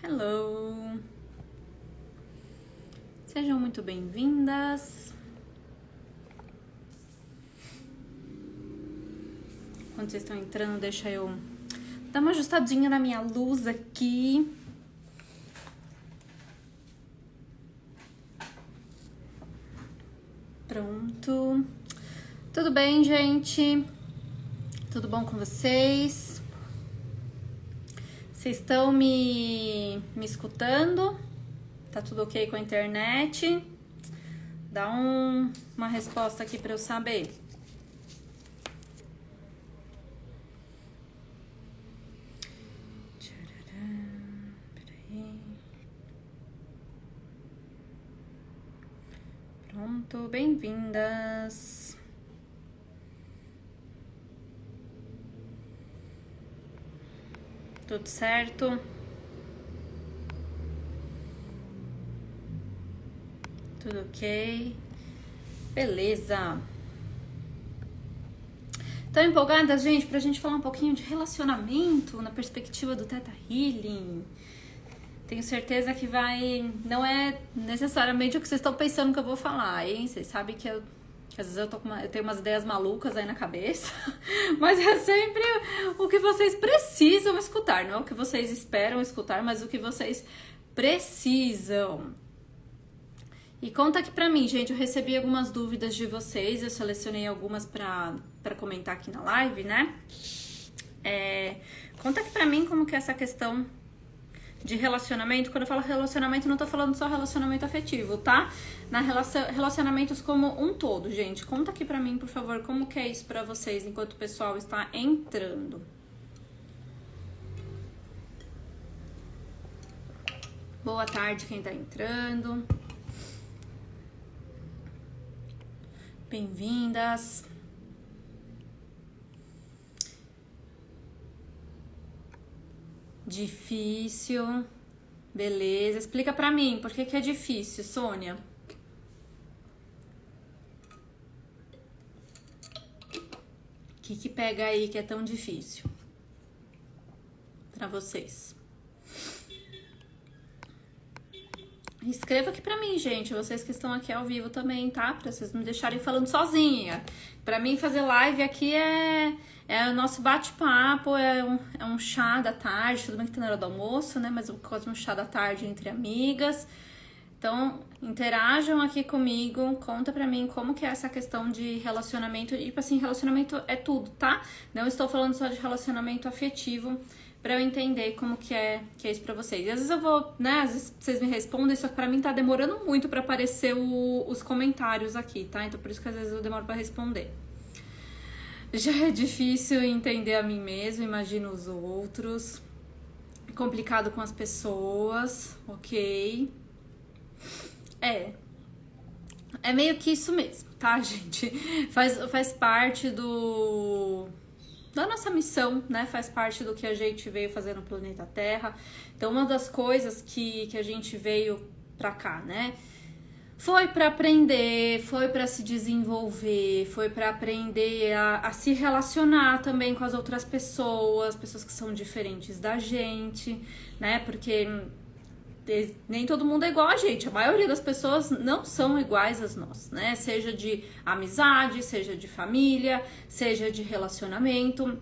Hello! Sejam muito bem-vindas. Quando vocês estão entrando, deixa eu dar uma ajustadinha na minha luz aqui. Pronto. Tudo bem, gente? Tudo bom com vocês? Vocês estão me escutando? Tá tudo ok com a internet? Dá uma resposta aqui para eu saber. Peraí. Pronto, bem-vindas. Tudo certo? Tudo ok? Beleza. Tô empolgada, gente, pra gente falar um pouquinho de relacionamento na perspectiva do Theta Healing. Tenho certeza que não é necessariamente o que vocês estão pensando que eu vou falar, hein? Vocês sabem que às vezes eu tenho umas ideias malucas aí na cabeça, mas é sempre o que vocês precisam escutar, não é o que vocês esperam escutar, mas o que vocês precisam. E conta aqui pra mim, gente, eu recebi algumas dúvidas de vocês, eu selecionei algumas pra comentar aqui na live, né? Conta aqui pra mim como que é essa questão de relacionamento. Quando eu falo relacionamento, não tô falando só relacionamento afetivo, tá? Relacionamentos como um todo, gente. Conta aqui pra mim, por favor, como que é isso pra vocês enquanto o pessoal está entrando. Boa tarde quem tá entrando. Bem-vindas. Difícil. Beleza. Explica pra mim, por que é difícil, Sônia? O que pega aí que é tão difícil pra vocês? Escreva aqui pra mim, gente, vocês que estão aqui ao vivo também, tá? Pra vocês não me deixarem falando sozinha. Pra mim, fazer live aqui é o nosso bate-papo, é um chá da tarde, tudo bem que tá na hora do almoço, né? Mas eu gosto de um chá da tarde entre amigas. Então, interajam aqui comigo, conta pra mim como que é essa questão de relacionamento. E, tipo assim, relacionamento é tudo, tá? Não estou falando só de relacionamento afetivo, pra eu entender como que é isso pra vocês. E às vezes eu vou, né, às vezes vocês me respondem, só que pra mim tá demorando muito pra aparecer os comentários aqui, tá? Então por isso que às vezes eu demoro pra responder. Já é difícil entender a mim mesmo, imagino os outros. Complicado com as pessoas, ok? É meio que isso mesmo, tá, gente? Faz parte da nossa missão, né? Faz parte do que a gente veio fazer no planeta Terra. Então, uma das coisas que a gente veio pra cá, né? Foi pra aprender, foi pra se desenvolver, foi pra aprender a se relacionar também com as outras pessoas que são diferentes da gente, né? Porque nem todo mundo é igual a gente, a maioria das pessoas não são iguais a nós, né? Seja de amizade, seja de família, seja de relacionamento.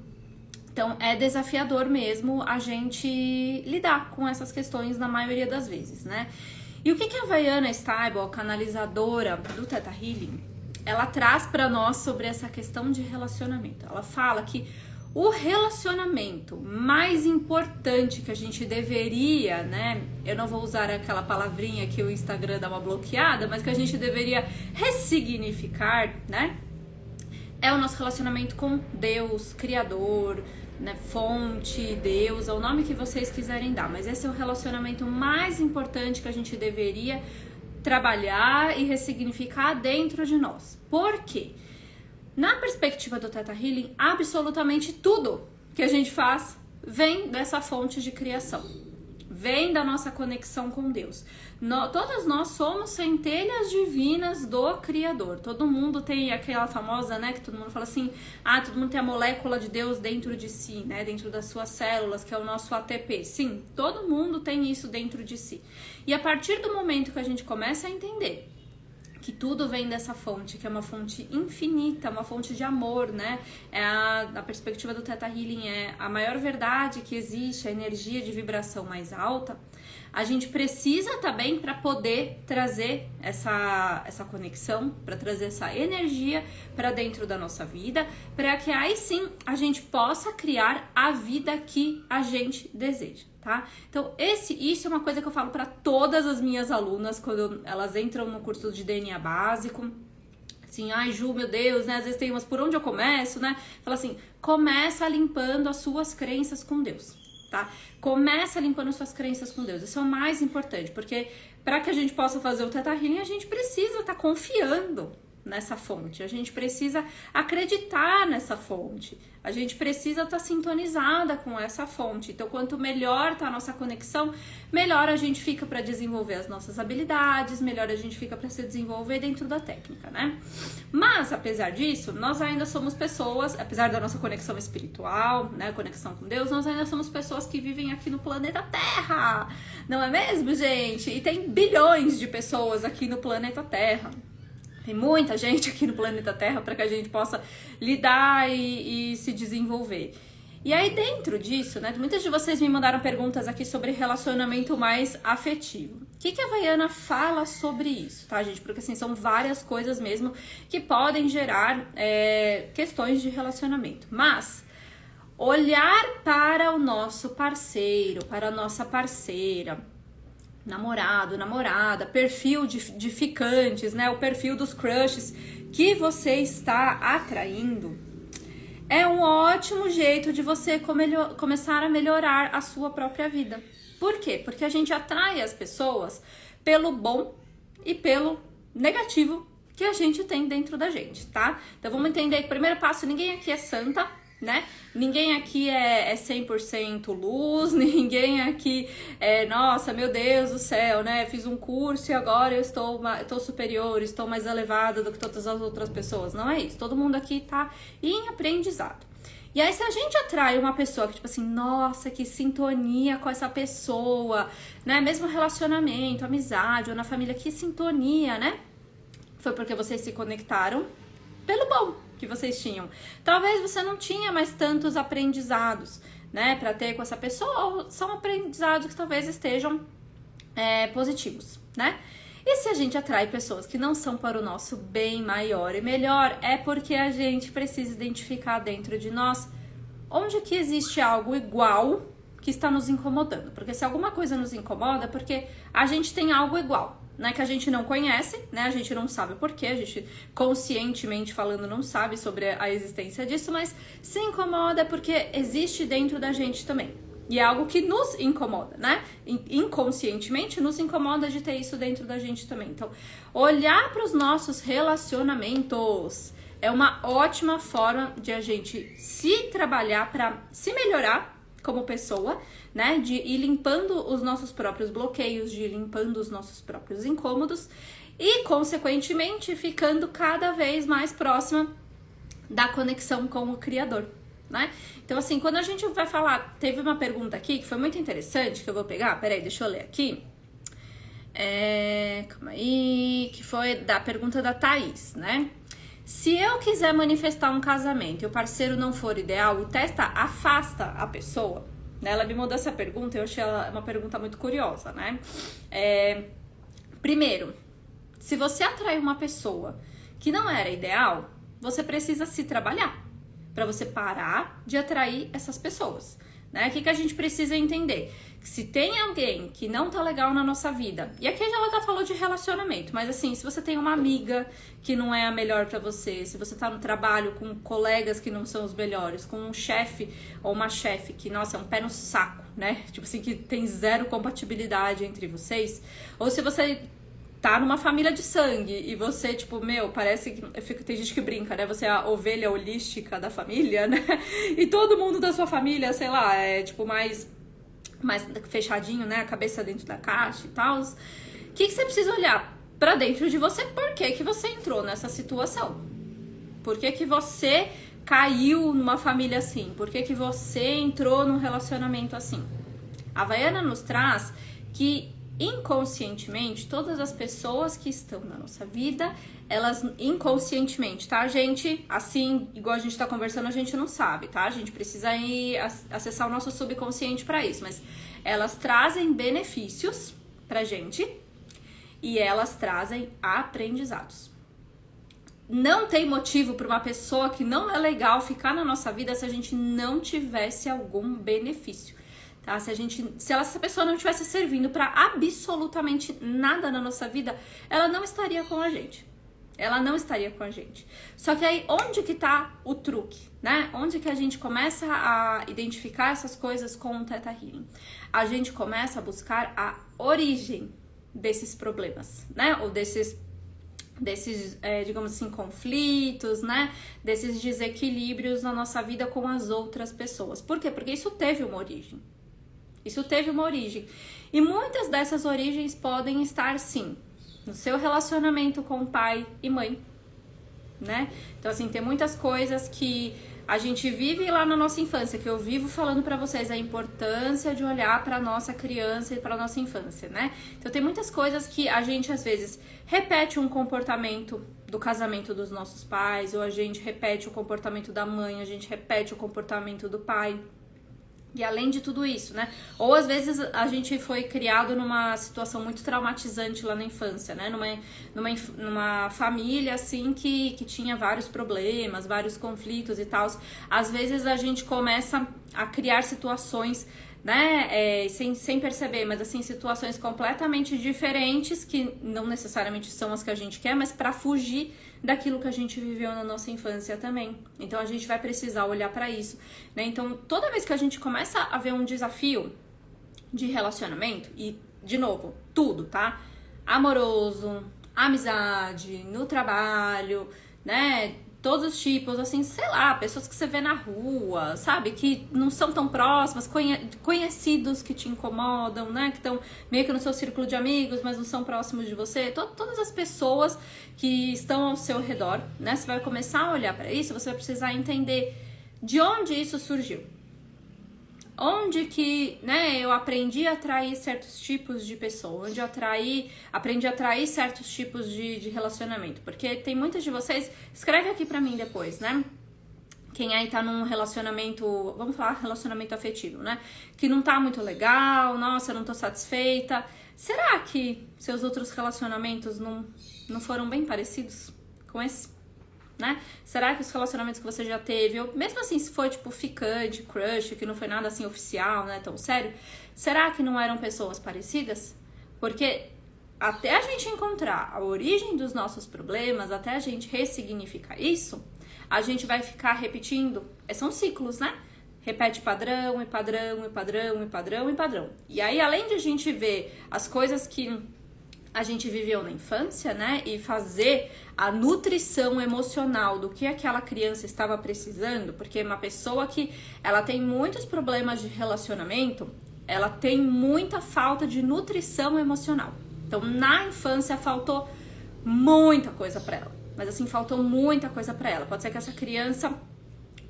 Então é desafiador mesmo a gente lidar com essas questões na maioria das vezes, né? E o que a Vaiana Stable, a canalizadora do Theta Healing, ela traz para nós sobre essa questão de relacionamento? Ela fala que o relacionamento mais importante que a gente deveria, né? Eu não vou usar aquela palavrinha que o Instagram dá uma bloqueada, mas que a gente deveria ressignificar, né? É o nosso relacionamento com Deus, Criador, né? Fonte, Deus, é o nome que vocês quiserem dar. Mas esse é o relacionamento mais importante que a gente deveria trabalhar e ressignificar dentro de nós. Por quê? Na perspectiva do Theta Healing, absolutamente tudo que a gente faz vem dessa fonte de criação. vem da nossa conexão com Deus. Todas nós somos centelhas divinas do Criador. Todo mundo tem aquela famosa, né, que todo mundo fala assim, todo mundo tem a molécula de Deus dentro de si, né, dentro das suas células, que é o nosso ATP. Sim, todo mundo tem isso dentro de si. E a partir do momento que a gente começa a entender que tudo vem dessa fonte, que é uma fonte infinita, uma fonte de amor, né? A perspectiva do Theta Healing é a maior verdade que existe, a energia de vibração mais alta. A gente precisa também para poder trazer essa conexão, para trazer essa energia para dentro da nossa vida, para que aí sim a gente possa criar a vida que a gente deseja, tá? Então isso é uma coisa que eu falo para todas as minhas alunas quando elas entram no curso de DNA básico. Assim, ai Ju, meu Deus, né? Às vezes tem umas, por onde eu começo, né? Fala assim, começa limpando as suas crenças com Deus. Tá? Começa limpando suas crenças com Deus. Isso é o mais importante, porque para que a gente possa fazer o Theta Healing, a gente precisa estar confiando nessa fonte, a gente precisa acreditar nessa fonte, a gente precisa estar sintonizada com essa fonte. Então, quanto melhor tá a nossa conexão, melhor a gente fica para desenvolver as nossas habilidades, melhor a gente fica para se desenvolver dentro da técnica, né? Mas, apesar disso, nós ainda somos pessoas, apesar da nossa conexão espiritual, né, conexão com Deus, nós ainda somos pessoas que vivem aqui no planeta Terra, não é mesmo, gente? E tem bilhões de pessoas aqui no planeta Terra. Tem muita gente aqui no planeta Terra para que a gente possa lidar e se desenvolver. E aí dentro disso, né, muitas de vocês me mandaram perguntas aqui sobre relacionamento mais afetivo. O que a Vaiana fala sobre isso, tá, gente? Porque assim, são várias coisas mesmo que podem gerar questões de relacionamento. Mas olhar para o nosso parceiro, para a nossa parceira, namorado, namorada, perfil de ficantes, né? O perfil dos crushes que você está atraindo é um ótimo jeito de você começar a melhorar a sua própria vida. Por quê? Porque a gente atrai as pessoas pelo bom e pelo negativo que a gente tem dentro da gente, tá? Então vamos entender que o primeiro passo, ninguém aqui é santa, né? Ninguém aqui é 100% luz, ninguém aqui nossa, meu Deus do céu, né? Fiz um curso e agora eu estou superior, estou mais elevada do que todas as outras pessoas. Não é isso. Todo mundo aqui tá em aprendizado. E aí, se a gente atrai uma pessoa que, tipo assim, nossa, que sintonia com essa pessoa, né? Mesmo relacionamento, amizade ou na família, que sintonia, né? Foi porque vocês se conectaram pelo bom que vocês tinham. Talvez você não tinha mais tantos aprendizados, né, para ter com essa pessoa, ou são aprendizados que talvez estejam positivos, né? E se a gente atrai pessoas que não são para o nosso bem maior e melhor, é porque a gente precisa identificar dentro de nós onde que existe algo igual que está nos incomodando. Porque se alguma coisa nos incomoda, é porque a gente tem algo igual, né, que a gente não conhece, né, a gente não sabe por quê, a gente conscientemente falando não sabe sobre a existência disso, mas se incomoda porque existe dentro da gente também. E é algo que nos incomoda, né? Inconscientemente nos incomoda de ter isso dentro da gente também. Então, olhar para os nossos relacionamentos é uma ótima forma de a gente se trabalhar para se melhorar como pessoa, né, de ir limpando os nossos próprios bloqueios, de ir limpando os nossos próprios incômodos e, consequentemente, ficando cada vez mais próxima da conexão com o Criador, né? Então, assim, quando a gente vai falar, teve uma pergunta aqui que foi muito interessante, que eu vou pegar, peraí, deixa eu ler aqui. Calma aí, que foi da pergunta da Thaís, né? Se eu quiser manifestar um casamento e o parceiro não for ideal, o testa afasta a pessoa? Ela me mandou essa pergunta, eu achei ela uma pergunta muito curiosa, né? Primeiro, se você atrai uma pessoa que não era ideal, você precisa se trabalhar para você parar de atrair essas pessoas, né? O que a gente precisa entender? Se tem alguém que não tá legal na nossa vida, e aqui ela já falou de relacionamento, mas assim, se você tem uma amiga que não é a melhor pra você, se você tá no trabalho com colegas que não são os melhores, com um chefe ou uma chefe que, nossa, é um pé no saco, né? Tipo assim, que tem zero compatibilidade entre vocês, ou se você tá numa família de sangue e você, tipo, parece que tem gente que brinca, né? Você é a ovelha holística da família, né? E todo mundo da sua família, sei lá, é tipo mais mais fechadinho, né? A cabeça dentro da caixa e tal. O que você precisa olhar pra dentro de você? Por que que você entrou nessa situação? Por que que você caiu numa família assim? Por que que você entrou num relacionamento assim? A Havaiana nos traz que inconscientemente, todas as pessoas que estão na nossa vida, elas inconscientemente, tá, gente? Assim, igual a gente tá conversando, a gente não sabe, tá? A gente precisa ir acessar o nosso subconsciente para isso, mas elas trazem benefícios pra gente e elas trazem aprendizados. Não tem motivo para uma pessoa que não é legal ficar na nossa vida se a gente não tivesse algum benefício. Tá? Se essa pessoa não estivesse servindo para absolutamente nada na nossa vida, ela não estaria com a gente. Ela não estaria com a gente. Só que aí, onde que tá o truque, né? Onde que a gente começa a identificar essas coisas com o Theta Healing? A gente começa a buscar a origem desses problemas, né? Ou desses digamos assim, conflitos, né? Desses desequilíbrios na nossa vida com as outras pessoas. Por quê? Porque isso teve uma origem. Isso teve uma origem. E muitas dessas origens podem estar, sim, no seu relacionamento com pai e mãe, né? Então, assim, tem muitas coisas que a gente vive lá na nossa infância, que eu vivo falando pra vocês a importância de olhar pra nossa criança e pra nossa infância, né? Então, tem muitas coisas que a gente, às vezes, repete um comportamento do casamento dos nossos pais, ou a gente repete o comportamento da mãe, a gente repete o comportamento do pai. E além de tudo isso, né? Ou às vezes a gente foi criado numa situação muito traumatizante lá na infância, né? Numa família, assim, que tinha vários problemas, vários conflitos e tal. Às vezes a gente começa a criar situações, né? Sem perceber, mas assim, situações completamente diferentes, que não necessariamente são as que a gente quer, mas para fugir daquilo que a gente viveu na nossa infância também. Então a gente vai precisar olhar para isso, né? Então toda vez que a gente começa a ver um desafio de relacionamento, e de novo, tudo, tá? Amoroso, amizade, no trabalho, né? Todos os tipos, assim, sei lá, pessoas que você vê na rua, sabe? Que não são tão próximas, conhecidos que te incomodam, né? Que estão meio que no seu círculo de amigos, mas não são próximos de você. Todas as pessoas que estão ao seu redor, né? Você vai começar a olhar para isso, você vai precisar entender de onde isso surgiu. Onde que, né, eu aprendi a atrair certos tipos de pessoa, onde eu aprendi a atrair certos tipos de relacionamento, porque tem muitas de vocês, escreve aqui pra mim depois, né, quem aí tá num relacionamento, vamos falar relacionamento afetivo, né, que não tá muito legal, nossa, eu não tô satisfeita, será que seus outros relacionamentos não foram bem parecidos com esse? Né? Será que os relacionamentos que você já teve, ou mesmo assim se foi tipo ficante, crush, que não foi nada assim oficial, né, tão sério, será que não eram pessoas parecidas? Porque até a gente encontrar a origem dos nossos problemas, até a gente ressignificar isso, a gente vai ficar repetindo, são ciclos, né? Repete padrão, e padrão, e padrão, e padrão, e padrão. E aí, além de a gente ver as coisas que a gente viveu na infância, né, e fazer a nutrição emocional do que aquela criança estava precisando, porque uma pessoa que ela tem muitos problemas de relacionamento, ela tem muita falta de nutrição emocional. Então, na infância faltou muita coisa para ela, mas assim, faltou muita coisa para ela. Pode ser que essa criança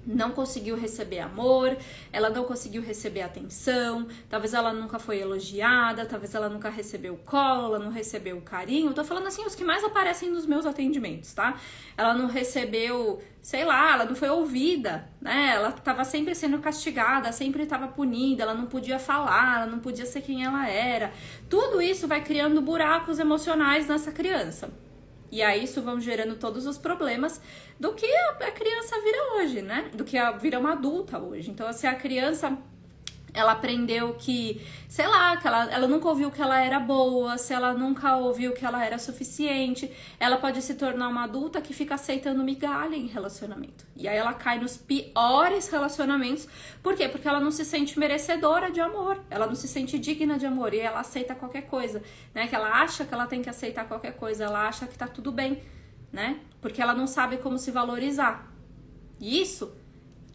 não conseguiu receber amor, ela não conseguiu receber atenção, talvez ela nunca foi elogiada, talvez ela nunca recebeu colo, ela não recebeu carinho. Tô falando assim, os que mais aparecem nos meus atendimentos, tá? Ela não recebeu, sei lá, ela não foi ouvida, né? Ela tava sempre sendo castigada, sempre tava punida, ela não podia falar, ela não podia ser quem ela era. Tudo isso vai criando buracos emocionais nessa criança. E aí isso vão gerando todos os problemas do que a criança vira hoje, né? Do que vira uma adulta hoje. Então, se a criança, ela aprendeu que, sei lá, que ela nunca ouviu que ela era boa, se ela nunca ouviu que ela era suficiente, ela pode se tornar uma adulta que fica aceitando migalha em relacionamento. E aí ela cai nos piores relacionamentos. Por quê? Porque ela não se sente merecedora de amor, ela não se sente digna de amor e ela aceita qualquer coisa, né? Que ela acha que ela tem que aceitar qualquer coisa, ela acha que tá tudo bem, né? Porque ela não sabe como se valorizar. E isso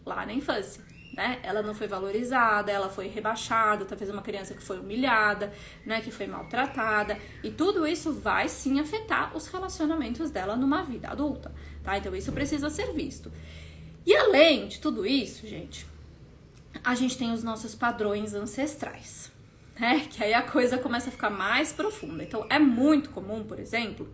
lá na infância. né? Ela não foi valorizada, ela foi rebaixada, talvez uma criança que foi humilhada, né? Que foi maltratada. E tudo isso vai sim afetar os relacionamentos dela numa vida adulta, tá? Então isso precisa ser visto. E além de tudo isso, gente, a gente tem os nossos padrões ancestrais, né? Que aí a coisa começa a ficar mais profunda. Então é muito comum, por exemplo,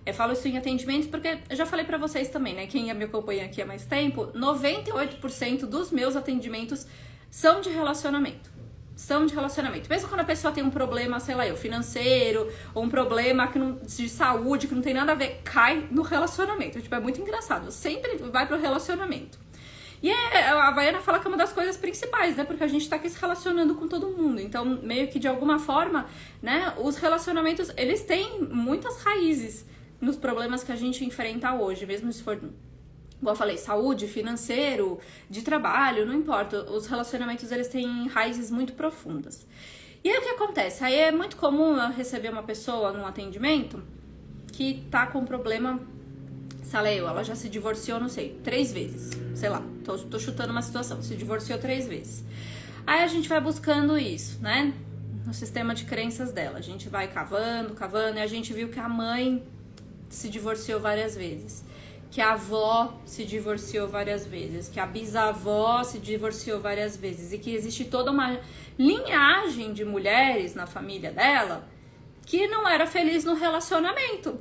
eu falo isso em atendimentos porque eu já falei pra vocês também, né? Quem me acompanha aqui há mais tempo, 98% dos meus atendimentos são de relacionamento. São de relacionamento. Mesmo quando a pessoa tem um problema, sei lá, financeiro, ou um problema de saúde, que não tem nada a ver, cai no relacionamento. Tipo, é muito engraçado. Sempre vai pro relacionamento. E a Havaiana fala que é uma das coisas principais, né? Porque a gente tá aqui se relacionando com todo mundo. Então, meio que de alguma forma, né? Os relacionamentos, eles têm muitas raízes nos problemas que a gente enfrenta hoje, mesmo se for, igual eu falei, saúde, financeiro, de trabalho, não importa. Os relacionamentos, eles têm raízes muito profundas. E aí o que acontece? Aí é muito comum eu receber uma pessoa num atendimento que tá com problema, sei lá, ela já se divorciou, não sei, 3 vezes, sei lá, tô chutando uma situação, se divorciou 3 vezes. Aí a gente vai buscando isso, né, no sistema de crenças dela, a gente vai cavando, e a gente viu que a mãe se divorciou várias vezes, que a avó se divorciou várias vezes, que a bisavó se divorciou várias vezes, e que existe toda uma linhagem de mulheres na família dela que não era feliz no relacionamento,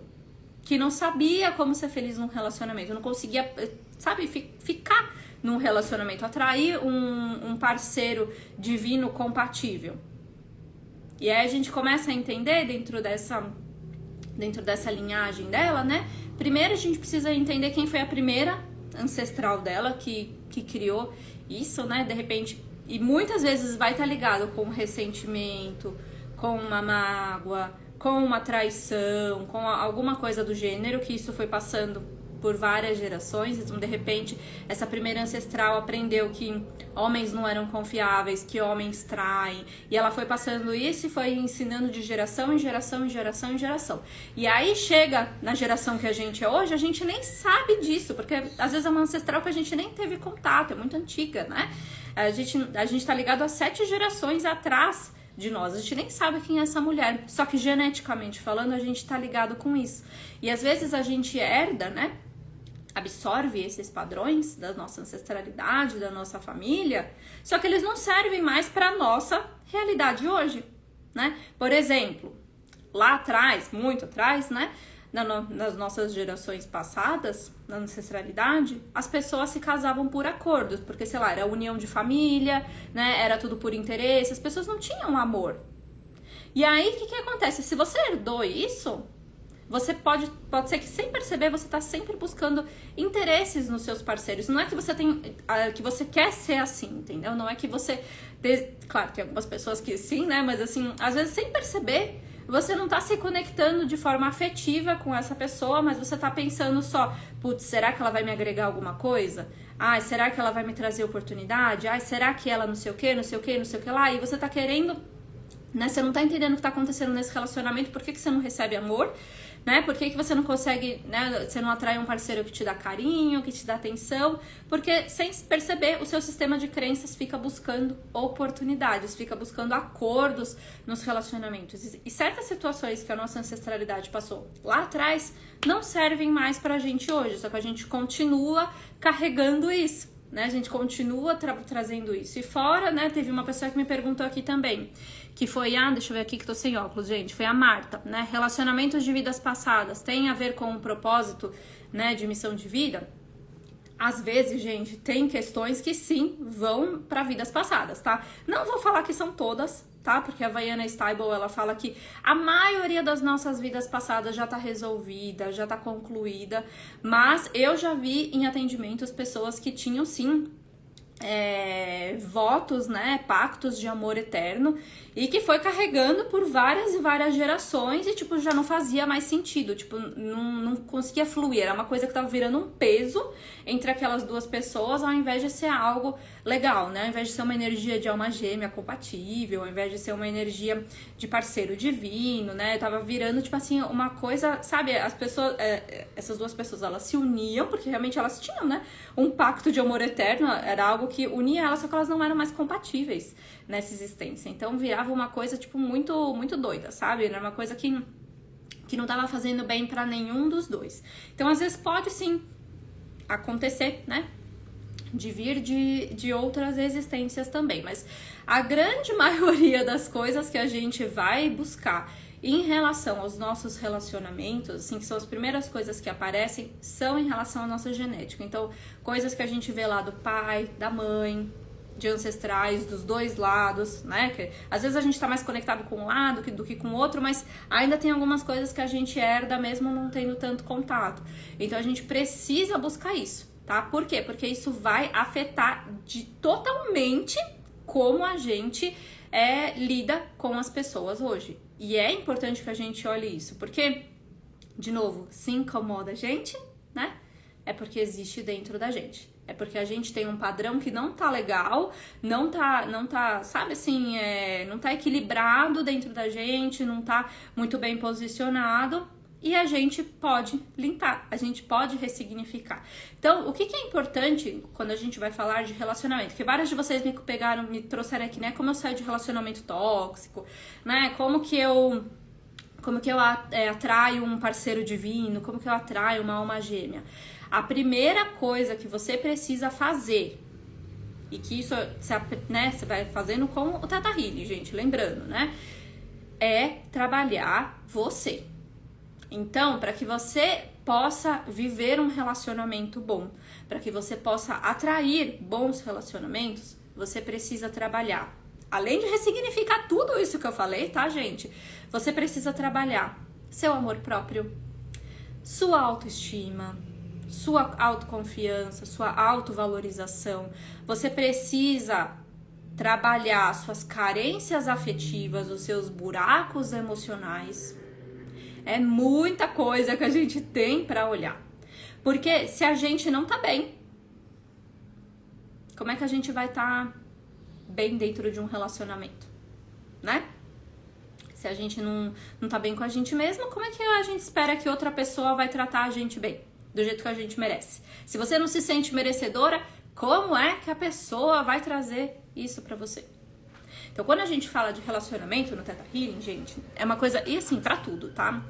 que não sabia como ser feliz num relacionamento, não conseguia, sabe, ficar num relacionamento, atrair um parceiro divino compatível. E aí a gente começa a entender dentro dessa linhagem dela, né? Primeiro a gente precisa entender quem foi a primeira ancestral dela que criou isso, né? De repente, e muitas vezes vai estar ligado com um ressentimento, com uma mágoa, com uma traição, com alguma coisa do gênero, que isso foi passando por várias gerações. Então, de repente, essa primeira ancestral aprendeu que homens não eram confiáveis, que homens traem, e ela foi passando isso e foi ensinando de geração em geração, em geração, em geração. E aí chega na geração que a gente é hoje, a gente nem sabe disso, porque às vezes é uma ancestral que a gente nem teve contato, é muito antiga, né? A gente tá ligado a 7 gerações atrás de nós, a gente nem sabe quem é essa mulher, só que geneticamente falando, a gente tá ligado com isso. E às vezes a gente herda, né? Absorve esses padrões da nossa ancestralidade, da nossa família, só que eles não servem mais para nossa realidade hoje, né? Por exemplo, lá atrás, muito atrás, né? Nas nossas gerações passadas, na ancestralidade, as pessoas se casavam por acordos, porque, sei lá, era união de família, né? Era tudo por interesse, as pessoas não tinham amor. E aí, o que acontece? Se você herdou isso, você pode ser que sem perceber você tá sempre buscando interesses nos seus parceiros. Não é que você que você quer ser assim, entendeu? Não é que você... Claro, tem algumas pessoas que sim, né? Mas assim, às vezes sem perceber, você não tá se conectando de forma afetiva com essa pessoa, mas você tá pensando só, putz, será que ela vai me agregar alguma coisa? Ai, será que ela vai me trazer oportunidade? Ai, será que ela não sei o que, não sei o que, não sei o que lá? E você tá querendo, né? Você não tá entendendo o que tá acontecendo nesse relacionamento, por que você não recebe amor? Né? Por que você não consegue, né? Você não atrai um parceiro que te dá carinho, que te dá atenção? Porque sem perceber, o seu sistema de crenças fica buscando oportunidades, fica buscando acordos nos relacionamentos. E certas situações que a nossa ancestralidade passou lá atrás não servem mais pra gente hoje, só que a gente continua carregando isso, né? A gente continua trazendo isso. E fora, né? Teve uma pessoa que me perguntou aqui também, que foi, deixa eu ver aqui que tô sem óculos, gente, foi a Marta, né? Relacionamentos de vidas passadas tem a ver com um propósito, né, de missão de vida? Às vezes, gente, tem questões que sim vão para vidas passadas, tá? Não vou falar que são todas, tá? Porque a Havaiana Stable, ela fala que a maioria das nossas vidas passadas já tá resolvida, já tá concluída, mas eu já vi em atendimentos pessoas que tinham sim votos, né, pactos de amor eterno, e que foi carregando por várias e várias gerações e, tipo, já não fazia mais sentido, tipo, não conseguia fluir, era uma coisa que tava virando um peso entre aquelas duas pessoas, ao invés de ser algo legal, né, ao invés de ser uma energia de alma gêmea compatível, ao invés de ser uma energia de parceiro divino, né, tava virando, tipo assim, uma coisa, sabe, as pessoas, essas duas pessoas, elas se uniam, porque realmente elas tinham, né, um pacto de amor eterno, era algo que unia elas, só que elas não eram mais compatíveis nessa existência. Então virava uma coisa, tipo, muito, muito doida, sabe? Era uma coisa que não tava fazendo bem pra nenhum dos dois. Então, às vezes, pode sim acontecer, né? De vir de outras existências também. Mas a grande maioria das coisas que a gente vai buscar em relação aos nossos relacionamentos, assim, que são as primeiras coisas que aparecem, são em relação à nossa genética. Então, coisas que a gente vê lá do pai, da mãe, de ancestrais, dos dois lados, né? Que às vezes a gente tá mais conectado com um lado do que com o outro, mas ainda tem algumas coisas que a gente herda mesmo não tendo tanto contato. Então a gente precisa buscar isso, tá? Por quê? Porque isso vai afetar totalmente como a gente lida com as pessoas hoje. E é importante que a gente olhe isso, porque, de novo, se incomoda a gente, né? É porque existe dentro da gente. É porque a gente tem um padrão que não tá legal, não tá, sabe assim, não tá equilibrado dentro da gente, não tá muito bem posicionado, e a gente pode limpar, a gente pode ressignificar. Então, o que é importante quando a gente vai falar de relacionamento? Que vários de vocês me trouxeram aqui, né? Como eu saio de relacionamento tóxico, né? Como que eu atraio um parceiro divino, como que eu atraio uma alma gêmea. A primeira coisa que você precisa fazer, e que isso, né, você vai fazendo com o Theta Healing, gente, lembrando, né, é trabalhar você. Então, para que você possa viver um relacionamento bom, para que você possa atrair bons relacionamentos, você precisa trabalhar. Além de ressignificar tudo isso que eu falei, tá, gente? Você precisa trabalhar seu amor próprio, sua autoestima, sua autoconfiança, sua autovalorização. Você precisa trabalhar suas carências afetivas, os seus buracos emocionais. É muita coisa que a gente tem pra olhar. Porque se a gente não tá bem, como é que a gente vai estar bem dentro de um relacionamento, né? Se a gente não tá bem com a gente mesma, como é que a gente espera que outra pessoa vai tratar a gente bem? Do jeito que a gente merece. Se você não se sente merecedora, como é que a pessoa vai trazer isso pra você? Então, quando a gente fala de relacionamento no Theta Healing, gente, é uma coisa, e assim, pra tudo, tá?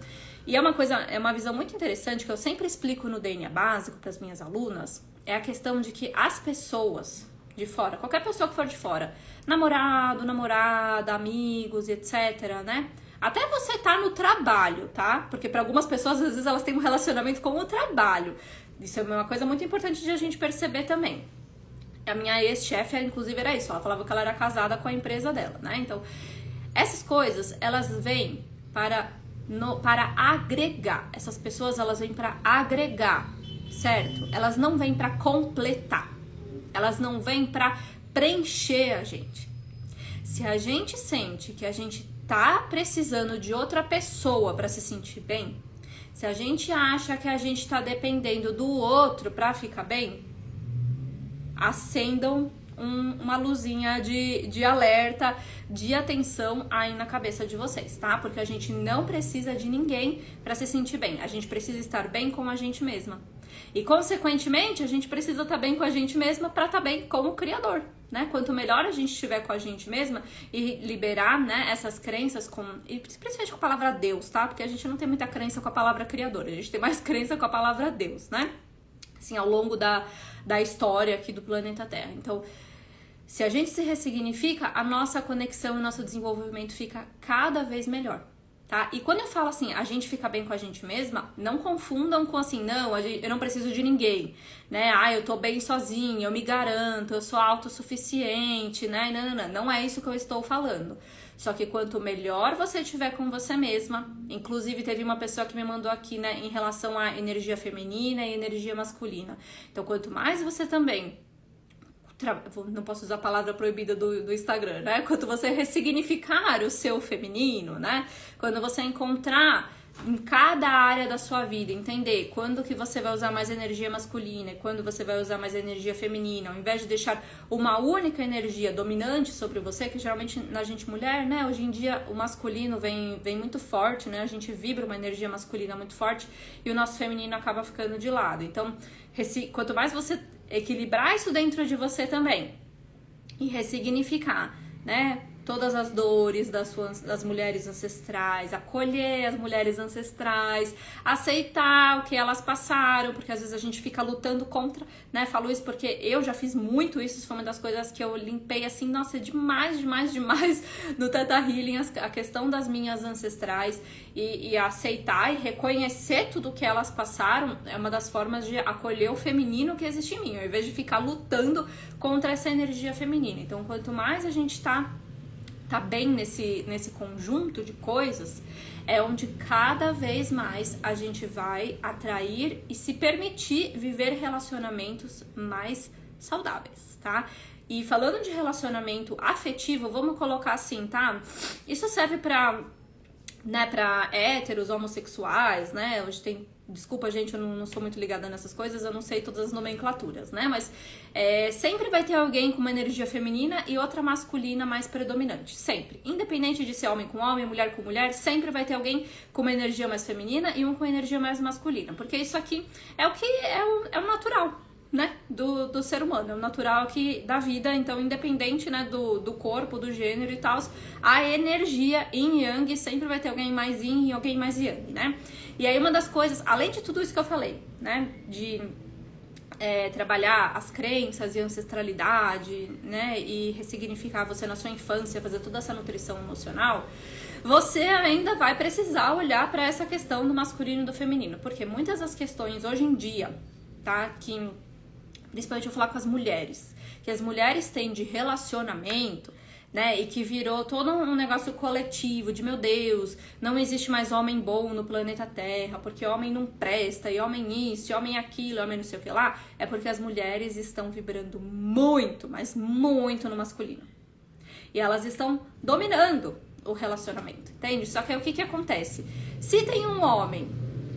E é uma visão muito interessante que eu sempre explico no DNA Básico pras minhas alunas, é a questão de que as pessoas de fora, qualquer pessoa que for de fora, namorado, namorada, amigos, etc, né? Até você tá no trabalho, tá? Porque para algumas pessoas, às vezes, elas têm um relacionamento com o trabalho. Isso é uma coisa muito importante de a gente perceber também. A minha ex-chefe, inclusive, era isso. Ela falava que ela era casada com a empresa dela, né? Então, essas coisas, elas vêm para agregar. Essas pessoas, elas vêm para agregar, certo? Elas não vêm para completar. Elas não vêm para preencher a gente. Se a gente sente que a gente tá precisando de outra pessoa para se sentir bem, se a gente acha que a gente tá dependendo do outro para ficar bem, acendam uma luzinha de alerta, de atenção aí na cabeça de vocês, tá? Porque a gente não precisa de ninguém para se sentir bem. A gente precisa estar bem com a gente mesma. E, consequentemente, a gente precisa estar bem com a gente mesma para estar bem com o Criador, né? Quanto melhor a gente estiver com a gente mesma e liberar, né, essas crenças e principalmente com a palavra Deus, tá? Porque a gente não tem muita crença com a palavra Criador, a gente tem mais crença com a palavra Deus, né? Assim, ao longo da história aqui do planeta Terra. Então, se a gente se ressignifica, a nossa conexão e o nosso desenvolvimento fica cada vez melhor, tá? E quando eu falo assim, a gente fica bem com a gente mesma, não confundam com assim, não, eu não preciso de ninguém, né? Ah, eu tô bem sozinha, eu me garanto, eu sou autossuficiente, né? Não é isso que eu estou falando. Só que quanto melhor você estiver com você mesma, inclusive teve uma pessoa que me mandou aqui, né, em relação à energia feminina e energia masculina. Então, quanto mais você também, não posso usar a palavra proibida do Instagram, né? Quando você ressignificar o seu feminino, né? Quando você encontrar em cada área da sua vida, entender quando que você vai usar mais energia masculina e quando você vai usar mais energia feminina, ao invés de deixar uma única energia dominante sobre você, que geralmente na gente mulher, né? Hoje em dia o masculino vem muito forte, né? A gente vibra uma energia masculina muito forte e o nosso feminino acaba ficando de lado. Então, quanto mais você equilibrar isso dentro de você também e ressignificar, né? Todas as dores das mulheres ancestrais, acolher as mulheres ancestrais, aceitar o que elas passaram, porque às vezes a gente fica lutando contra, né? Falo isso porque eu já fiz muito isso foi uma das coisas que eu limpei assim, nossa, demais no Theta Healing, a questão das minhas ancestrais e aceitar e reconhecer tudo que elas passaram é uma das formas de acolher o feminino que existe em mim, ao invés de ficar lutando contra essa energia feminina. Então, quanto mais a gente tá bem nesse conjunto de coisas, é onde cada vez mais a gente vai atrair e se permitir viver relacionamentos mais saudáveis, tá? E falando de relacionamento afetivo, vamos colocar assim, tá? Isso serve pra héteros, homossexuais, né? Hoje tem... Desculpa, gente, eu não sou muito ligada nessas coisas, eu não sei todas as nomenclaturas, né? Mas sempre vai ter alguém com uma energia feminina e outra masculina mais predominante. Sempre. Independente de ser homem com homem, mulher com mulher, sempre vai ter alguém com uma energia mais feminina e um com energia mais masculina. Porque isso aqui é o que é o natural, né? Do ser humano. É o natural aqui da vida. Então, independente, né, do corpo, do gênero e tal, a energia yin e yang sempre vai ter alguém mais yin e alguém mais yang, né? E aí uma das coisas, além de tudo isso que eu falei, né, de trabalhar as crenças e ancestralidade, né, e ressignificar você na sua infância, fazer toda essa nutrição emocional, você ainda vai precisar olhar para essa questão do masculino e do feminino, porque muitas das questões hoje em dia, tá, que principalmente eu vou falar com as mulheres, que as mulheres têm de relacionamento, né, e que virou todo um negócio coletivo de, meu Deus, não existe mais homem bom no planeta Terra, porque homem não presta, e homem isso, e homem aquilo, e homem não sei o que lá, é porque as mulheres estão vibrando muito, mas muito no masculino. E elas estão dominando o relacionamento, entende? Só que aí o que acontece? Se tem um homem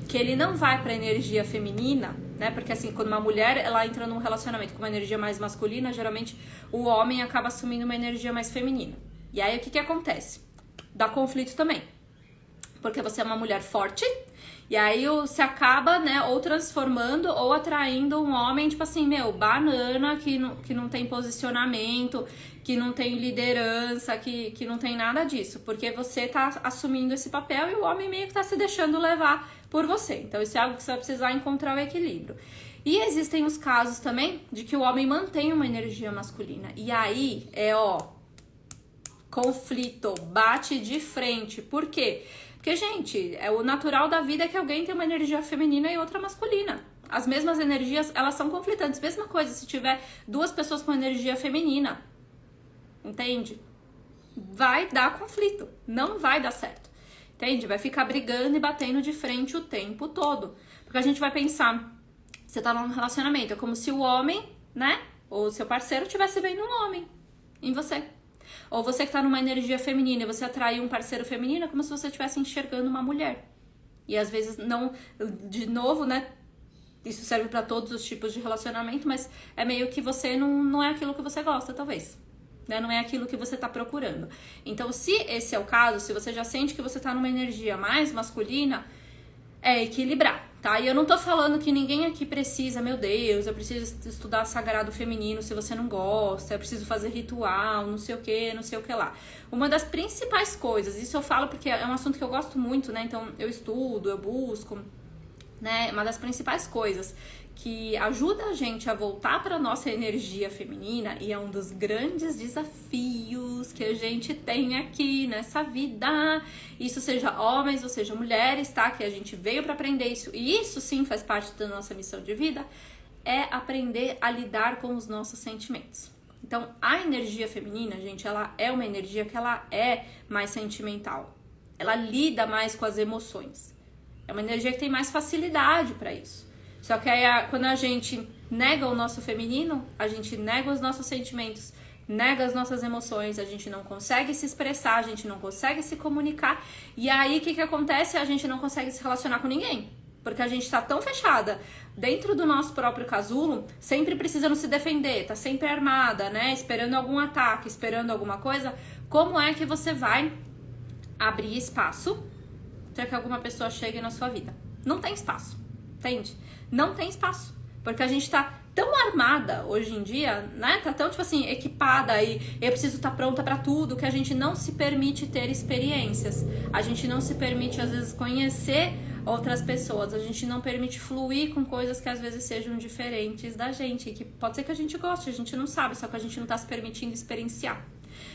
que ele não vai pra energia feminina, né? Porque assim, quando uma mulher ela entra num relacionamento com uma energia mais masculina, geralmente o homem acaba assumindo uma energia mais feminina. E aí o que acontece? Dá conflito também. Porque você é uma mulher forte, e aí você acaba, né, ou transformando ou atraindo um homem, tipo assim, meu, banana, que não tem posicionamento, que não tem liderança, que não tem nada disso. Porque você tá assumindo esse papel e o homem meio que tá se deixando levar por você. Então isso é algo que você vai precisar encontrar o equilíbrio. E existem os casos também de que o homem mantém uma energia masculina. E aí conflito, bate de frente. Por quê? Porque, gente, o natural da vida é que alguém tem uma energia feminina e outra masculina. As mesmas energias, elas são conflitantes. Mesma coisa se tiver duas pessoas com energia feminina. Entende? Vai dar conflito. Não vai dar certo. Entende? Vai ficar brigando e batendo de frente o tempo todo. Porque a gente vai pensar, você tá num relacionamento, é como se o homem, né, ou seu parceiro estivesse vendo um homem em você. Ou você que tá numa energia feminina e você atraiu um parceiro feminino, é como se você estivesse enxergando uma mulher. E às vezes não, de novo, né, isso serve pra todos os tipos de relacionamento, mas é meio que você não é aquilo que você gosta, talvez. Né? Não é aquilo que você tá procurando. Então, se esse é o caso, se você já sente que você tá numa energia mais masculina, é equilibrar, tá? E eu não tô falando que ninguém aqui precisa, meu Deus, eu preciso estudar sagrado feminino se você não gosta, eu preciso fazer ritual, não sei o que lá. Uma das principais coisas, isso eu falo porque é um assunto que eu gosto muito, né? Então, eu estudo, eu busco, né? Uma das principais coisas que ajuda a gente a voltar para nossa energia feminina, e é um dos grandes desafios que a gente tem aqui nessa vida, isso seja homens ou seja mulheres, tá? Que a gente veio para aprender isso, e isso sim faz parte da nossa missão de vida, é aprender a lidar com os nossos sentimentos. Então, a energia feminina, gente, ela é uma energia que ela é mais sentimental, ela lida mais com as emoções, é uma energia que tem mais facilidade para isso. Só que aí, quando a gente nega o nosso feminino, a gente nega os nossos sentimentos, nega as nossas emoções, a gente não consegue se expressar, a gente não consegue se comunicar. E aí, o que acontece? A gente não consegue se relacionar com ninguém. Porque a gente tá tão fechada dentro do nosso próprio casulo, sempre precisando se defender, tá sempre armada, né? Esperando algum ataque, esperando alguma coisa. Como é que você vai abrir espaço para que alguma pessoa chegue na sua vida? Não tem espaço, entende? Não tem espaço, porque a gente tá tão armada hoje em dia, né? Tá tão, tipo assim, equipada e eu preciso estar pronta pra tudo, que a gente não se permite ter experiências. A gente não se permite, às vezes, conhecer outras pessoas. A gente não permite fluir com coisas que às vezes sejam diferentes da gente, que pode ser que a gente goste, a gente não sabe, só que a gente não tá se permitindo experienciar.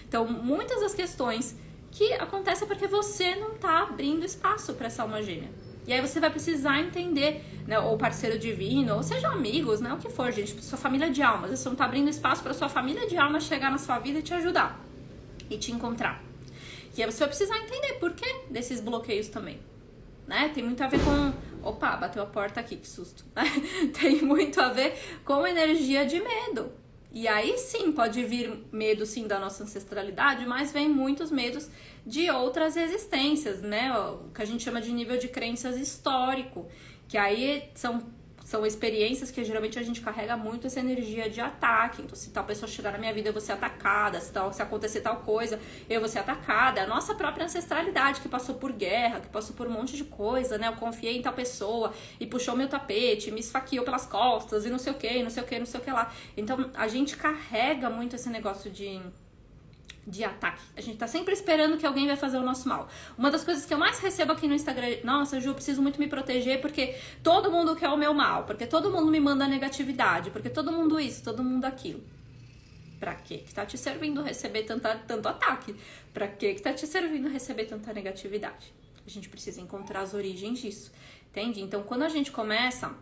Então, muitas das questões que acontecem é porque você não tá abrindo espaço pra essa alma gêmea. E aí você vai precisar entender, né, ou parceiro divino, ou sejam amigos, né, o que for, gente, sua família de almas. Você não tá abrindo espaço para sua família de almas chegar na sua vida e te ajudar e te encontrar. E aí você vai precisar entender por que desses bloqueios também, né? Tem muito a ver com... Opa, bateu a porta aqui, que susto. Tem muito a ver com energia de medo. E aí sim, pode vir medo sim da nossa ancestralidade, mas vem muitos medos de outras existências, né? O que a gente chama de nível de crenças histórico, que aí são experiências que geralmente a gente carrega muito essa energia de ataque. Então, se tal pessoa chegar na minha vida, eu vou ser atacada. Se acontecer tal coisa, eu vou ser atacada. A nossa própria ancestralidade, que passou por guerra, que passou por um monte de coisa, né? Eu confiei em tal pessoa e puxou meu tapete, me esfaqueou pelas costas e não sei o que, não sei o que, não sei o que lá. Então, a gente carrega muito esse negócio de ataque. A gente tá sempre esperando que alguém vai fazer o nosso mal. Uma das coisas que eu mais recebo aqui no Instagram, nossa, Ju, eu preciso muito me proteger porque todo mundo quer o meu mal, porque todo mundo me manda negatividade, porque todo mundo isso, todo mundo aquilo. Pra quê que tá te servindo receber tanto ataque? Pra quê que tá te servindo receber tanta negatividade? A gente precisa encontrar as origens disso, entende? Então, quando a gente começa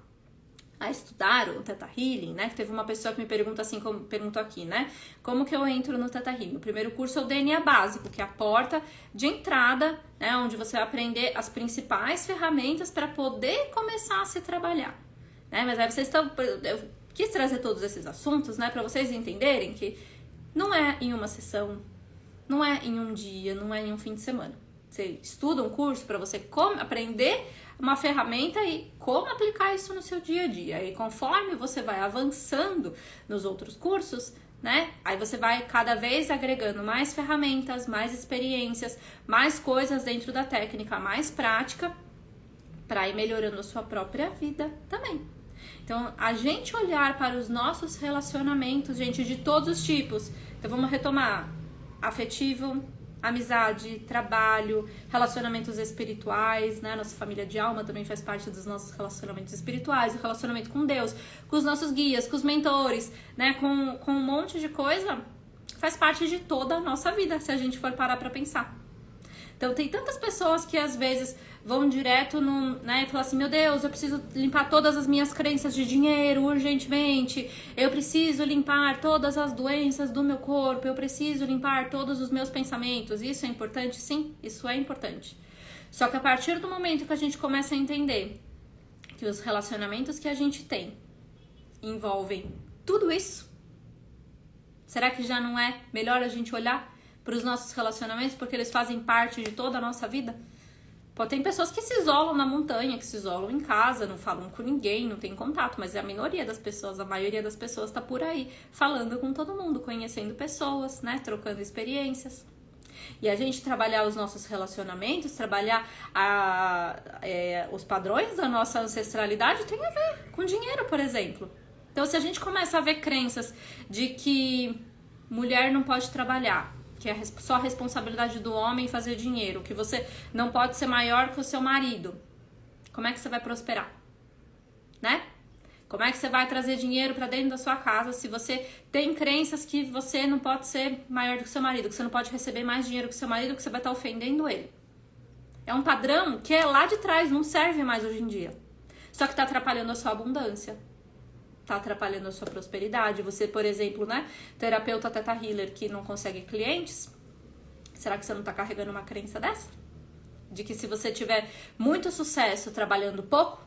a estudar o Theta Healing, né? Que teve uma pessoa que me pergunta assim, perguntou aqui, né? Como que eu entro no Theta Healing? O primeiro curso é o DNA básico, que é a porta de entrada, né? Onde você vai aprender as principais ferramentas para poder começar a se trabalhar, né? Mas aí vocês estão... Eu quis trazer todos esses assuntos, né? Para vocês entenderem que não é em uma sessão, não é em um dia, não é em um fim de semana. Você estuda um curso para você aprender uma ferramenta e como aplicar isso no seu dia a dia. E conforme você vai avançando nos outros cursos, né? Aí você vai cada vez agregando mais ferramentas, mais experiências, mais coisas dentro da técnica, mais prática, para ir melhorando a sua própria vida também. Então, a gente olhar para os nossos relacionamentos, gente, de todos os tipos. Então, vamos retomar: afetivo, amizade, trabalho, relacionamentos espirituais, né? Nossa família de alma também faz parte dos nossos relacionamentos espirituais, o relacionamento com Deus, com os nossos guias, com os mentores, né? Com um monte de coisa, faz parte de toda a nossa vida, se a gente for parar pra pensar. Então, tem tantas pessoas que às vezes vão direto né, e falam assim: meu Deus, eu preciso limpar todas as minhas crenças de dinheiro urgentemente, eu preciso limpar todas as doenças do meu corpo, eu preciso limpar todos os meus pensamentos. Isso é importante? Sim, isso é importante. Só que a partir do momento que a gente começa a entender que os relacionamentos que a gente tem envolvem tudo isso, será que já não é melhor a gente olhar para os nossos relacionamentos, porque eles fazem parte de toda a nossa vida? Pô, tem pessoas que se isolam na montanha, que se isolam em casa, não falam com ninguém, não tem contato, mas é a minoria das pessoas, a maioria das pessoas tá por aí, falando com todo mundo, conhecendo pessoas, né, trocando experiências. E a gente trabalhar os nossos relacionamentos, trabalhar os padrões da nossa ancestralidade tem a ver com dinheiro, por exemplo. Então, se a gente começa a ver crenças de que mulher não pode trabalhar, que é só a responsabilidade do homem fazer dinheiro, que você não pode ser maior que o seu marido, como é que você vai prosperar? Né? Como é que você vai trazer dinheiro pra dentro da sua casa se você tem crenças que você não pode ser maior do que o seu marido, que você não pode receber mais dinheiro que o seu marido, que você vai estar ofendendo ele? É um padrão que é lá de trás, não serve mais hoje em dia. Só que tá atrapalhando a sua abundância. Tá atrapalhando a sua prosperidade. Você, por exemplo, né, terapeuta Theta Healer que não consegue clientes, será que você não tá carregando uma crença dessa? De que se você tiver muito sucesso trabalhando pouco,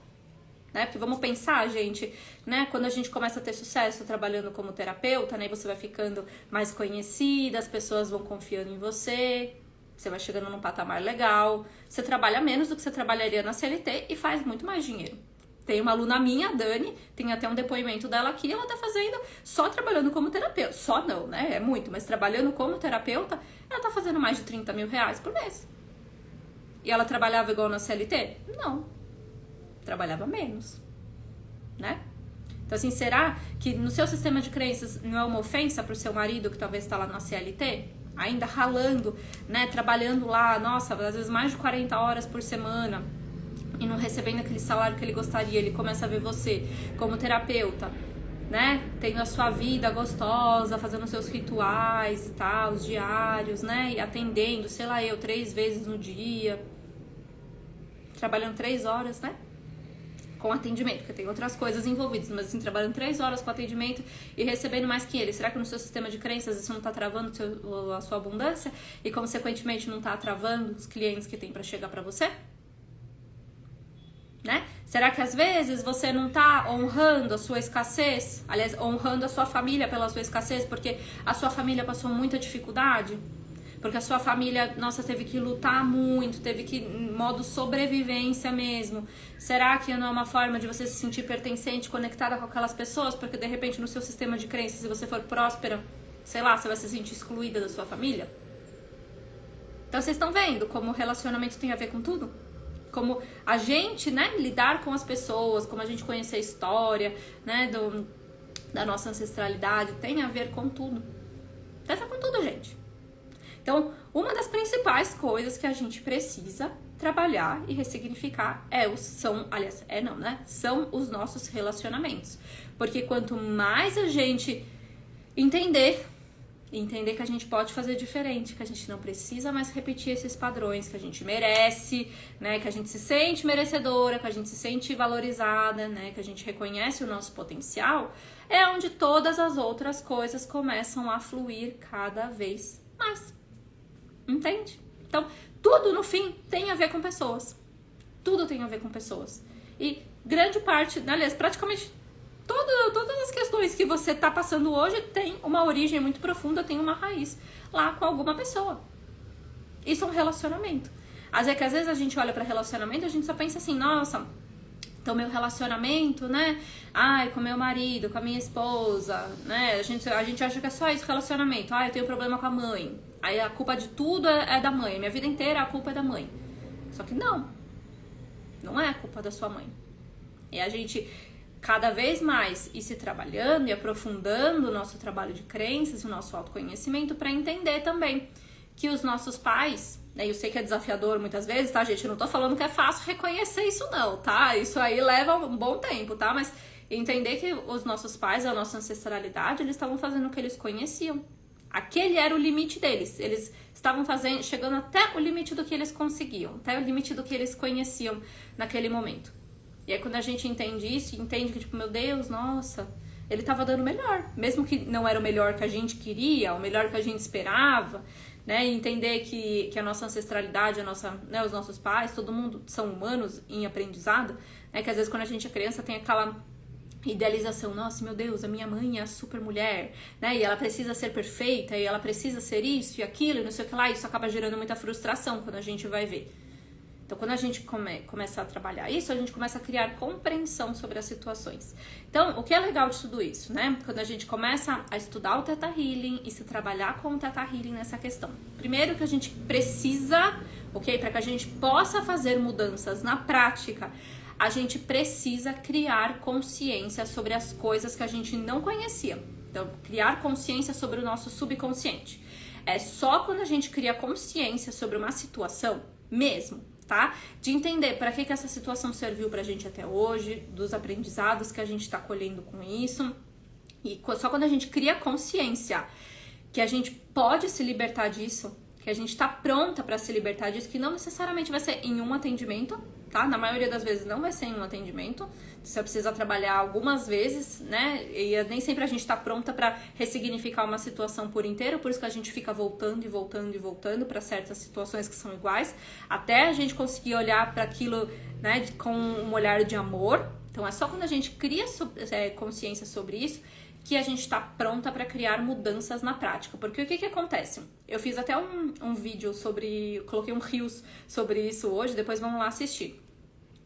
né, porque vamos pensar, gente, né, quando a gente começa a ter sucesso trabalhando como terapeuta, né, você vai ficando mais conhecida, as pessoas vão confiando em você, você vai chegando num patamar legal, você trabalha menos do que você trabalharia na CLT e faz muito mais dinheiro. Tem uma aluna minha, a Dani, tem até um depoimento dela aqui, ela tá fazendo, só trabalhando como terapeuta. Só não, né? É muito, mas trabalhando como terapeuta, ela tá fazendo mais de 30 mil reais por mês. E ela trabalhava igual na CLT? Não. Trabalhava menos, né? Então, assim, será que no seu sistema de crenças não é uma ofensa pro seu marido que talvez está lá na CLT? Ainda ralando, né? Trabalhando lá, nossa, às vezes mais de 40 horas por semana e não recebendo aquele salário que ele gostaria. Ele começa a ver você como terapeuta, né? Tendo a sua vida gostosa, fazendo os seus rituais e tal, os diários, né? E atendendo, sei lá, 3 vezes no dia. Trabalhando 3 horas, né? Com atendimento, porque tem outras coisas envolvidas, mas assim, trabalhando 3 horas com atendimento e recebendo mais que ele. Será que no seu sistema de crenças isso não tá travando a sua abundância? E consequentemente não tá travando os clientes que tem para chegar para você? Né? Será que às vezes você não tá honrando a sua escassez? Aliás, honrando a sua família pela sua escassez, porque a sua família passou muita dificuldade? Porque a sua família, nossa, teve que lutar muito, teve que, em modo sobrevivência mesmo. Será que não é uma forma de você se sentir pertencente, conectada com aquelas pessoas? Porque de repente no seu sistema de crenças, se você for próspera, sei lá, você vai se sentir excluída da sua família? Então vocês estão vendo como o relacionamento tem a ver com tudo? Como a gente, né, lidar com as pessoas, como a gente conhecer a história, né, da nossa ancestralidade, tem a ver com tudo. Tem a ver com tudo, gente. Então, uma das principais coisas que a gente precisa trabalhar e ressignificar são os nossos relacionamentos. Porque quanto mais a gente entender que a gente pode fazer diferente, que a gente não precisa mais repetir esses padrões, que a gente merece, né, que a gente se sente merecedora, que a gente se sente valorizada, né, que a gente reconhece o nosso potencial, é onde todas as outras coisas começam a fluir cada vez mais. Entende? Então, tudo no fim tem a ver com pessoas. Tudo tem a ver com pessoas. E grande parte, aliás, praticamente todas as questões que você está passando hoje tem uma origem muito profunda, tem uma raiz lá com alguma pessoa. Isso é um relacionamento. Às vezes a gente olha para relacionamento e a gente só pensa assim, nossa, então meu relacionamento, né? Ai, com meu marido, com a minha esposa, né? A gente acha que é só isso, relacionamento. Ai, eu tenho problema com a mãe. Aí a culpa de tudo é da mãe. Minha vida inteira a culpa é da mãe. Só que não é a culpa da sua mãe. E a gente, cada vez mais, ir se trabalhando e aprofundando o nosso trabalho de crenças, o nosso autoconhecimento, para entender também que os nossos pais, né, eu sei que é desafiador muitas vezes, tá, gente? Eu não tô falando que é fácil reconhecer isso não, tá? Isso aí leva um bom tempo, tá? Mas entender que os nossos pais, a nossa ancestralidade, eles estavam fazendo o que eles conheciam. Aquele era o limite deles. Eles estavam chegando até o limite do que eles conseguiam, até o limite do que eles conheciam naquele momento. E aí quando a gente entende isso, entende que tipo, meu Deus, nossa, ele estava dando o melhor, mesmo que não era o melhor que a gente queria, o melhor que a gente esperava, né? E entender que a nossa ancestralidade, né, os nossos pais, todo mundo são humanos em aprendizado, né? Que às vezes quando a gente é criança tem aquela idealização, nossa, meu Deus, a minha mãe é a super mulher, né, e ela precisa ser perfeita, e ela precisa ser isso e aquilo, e não sei o que lá, isso acaba gerando muita frustração quando a gente vai ver. Então, quando a gente começa a trabalhar isso, a gente começa a criar compreensão sobre as situações. Então, o que é legal de tudo isso, né, quando a gente começa a estudar o Theta Healing e se trabalhar com o Theta Healing nessa questão. Primeiro que a gente precisa, ok, para que a gente possa fazer mudanças na prática, a gente precisa criar consciência sobre as coisas que a gente não conhecia. Então, criar consciência sobre o nosso subconsciente. É só quando a gente cria consciência sobre uma situação mesmo, tá? De entender para que essa situação serviu pra gente até hoje, dos aprendizados que a gente tá colhendo com isso. E só quando a gente cria consciência que a gente pode se libertar disso, que a gente tá pronta para se libertar disso, que não necessariamente vai ser em um atendimento, tá? Na maioria das vezes não vai ser em um atendimento. Você vai precisar trabalhar algumas vezes, né? E nem sempre a gente tá pronta para ressignificar uma situação por inteiro, por isso que a gente fica voltando e voltando e voltando para certas situações que são iguais, até a gente conseguir olhar para aquilo, né, com um olhar de amor. Então é só quando a gente cria consciência sobre isso que a gente está pronta para criar mudanças na prática. Porque o que acontece? Eu fiz até um vídeo coloquei um Reels sobre isso hoje, depois vamos lá assistir.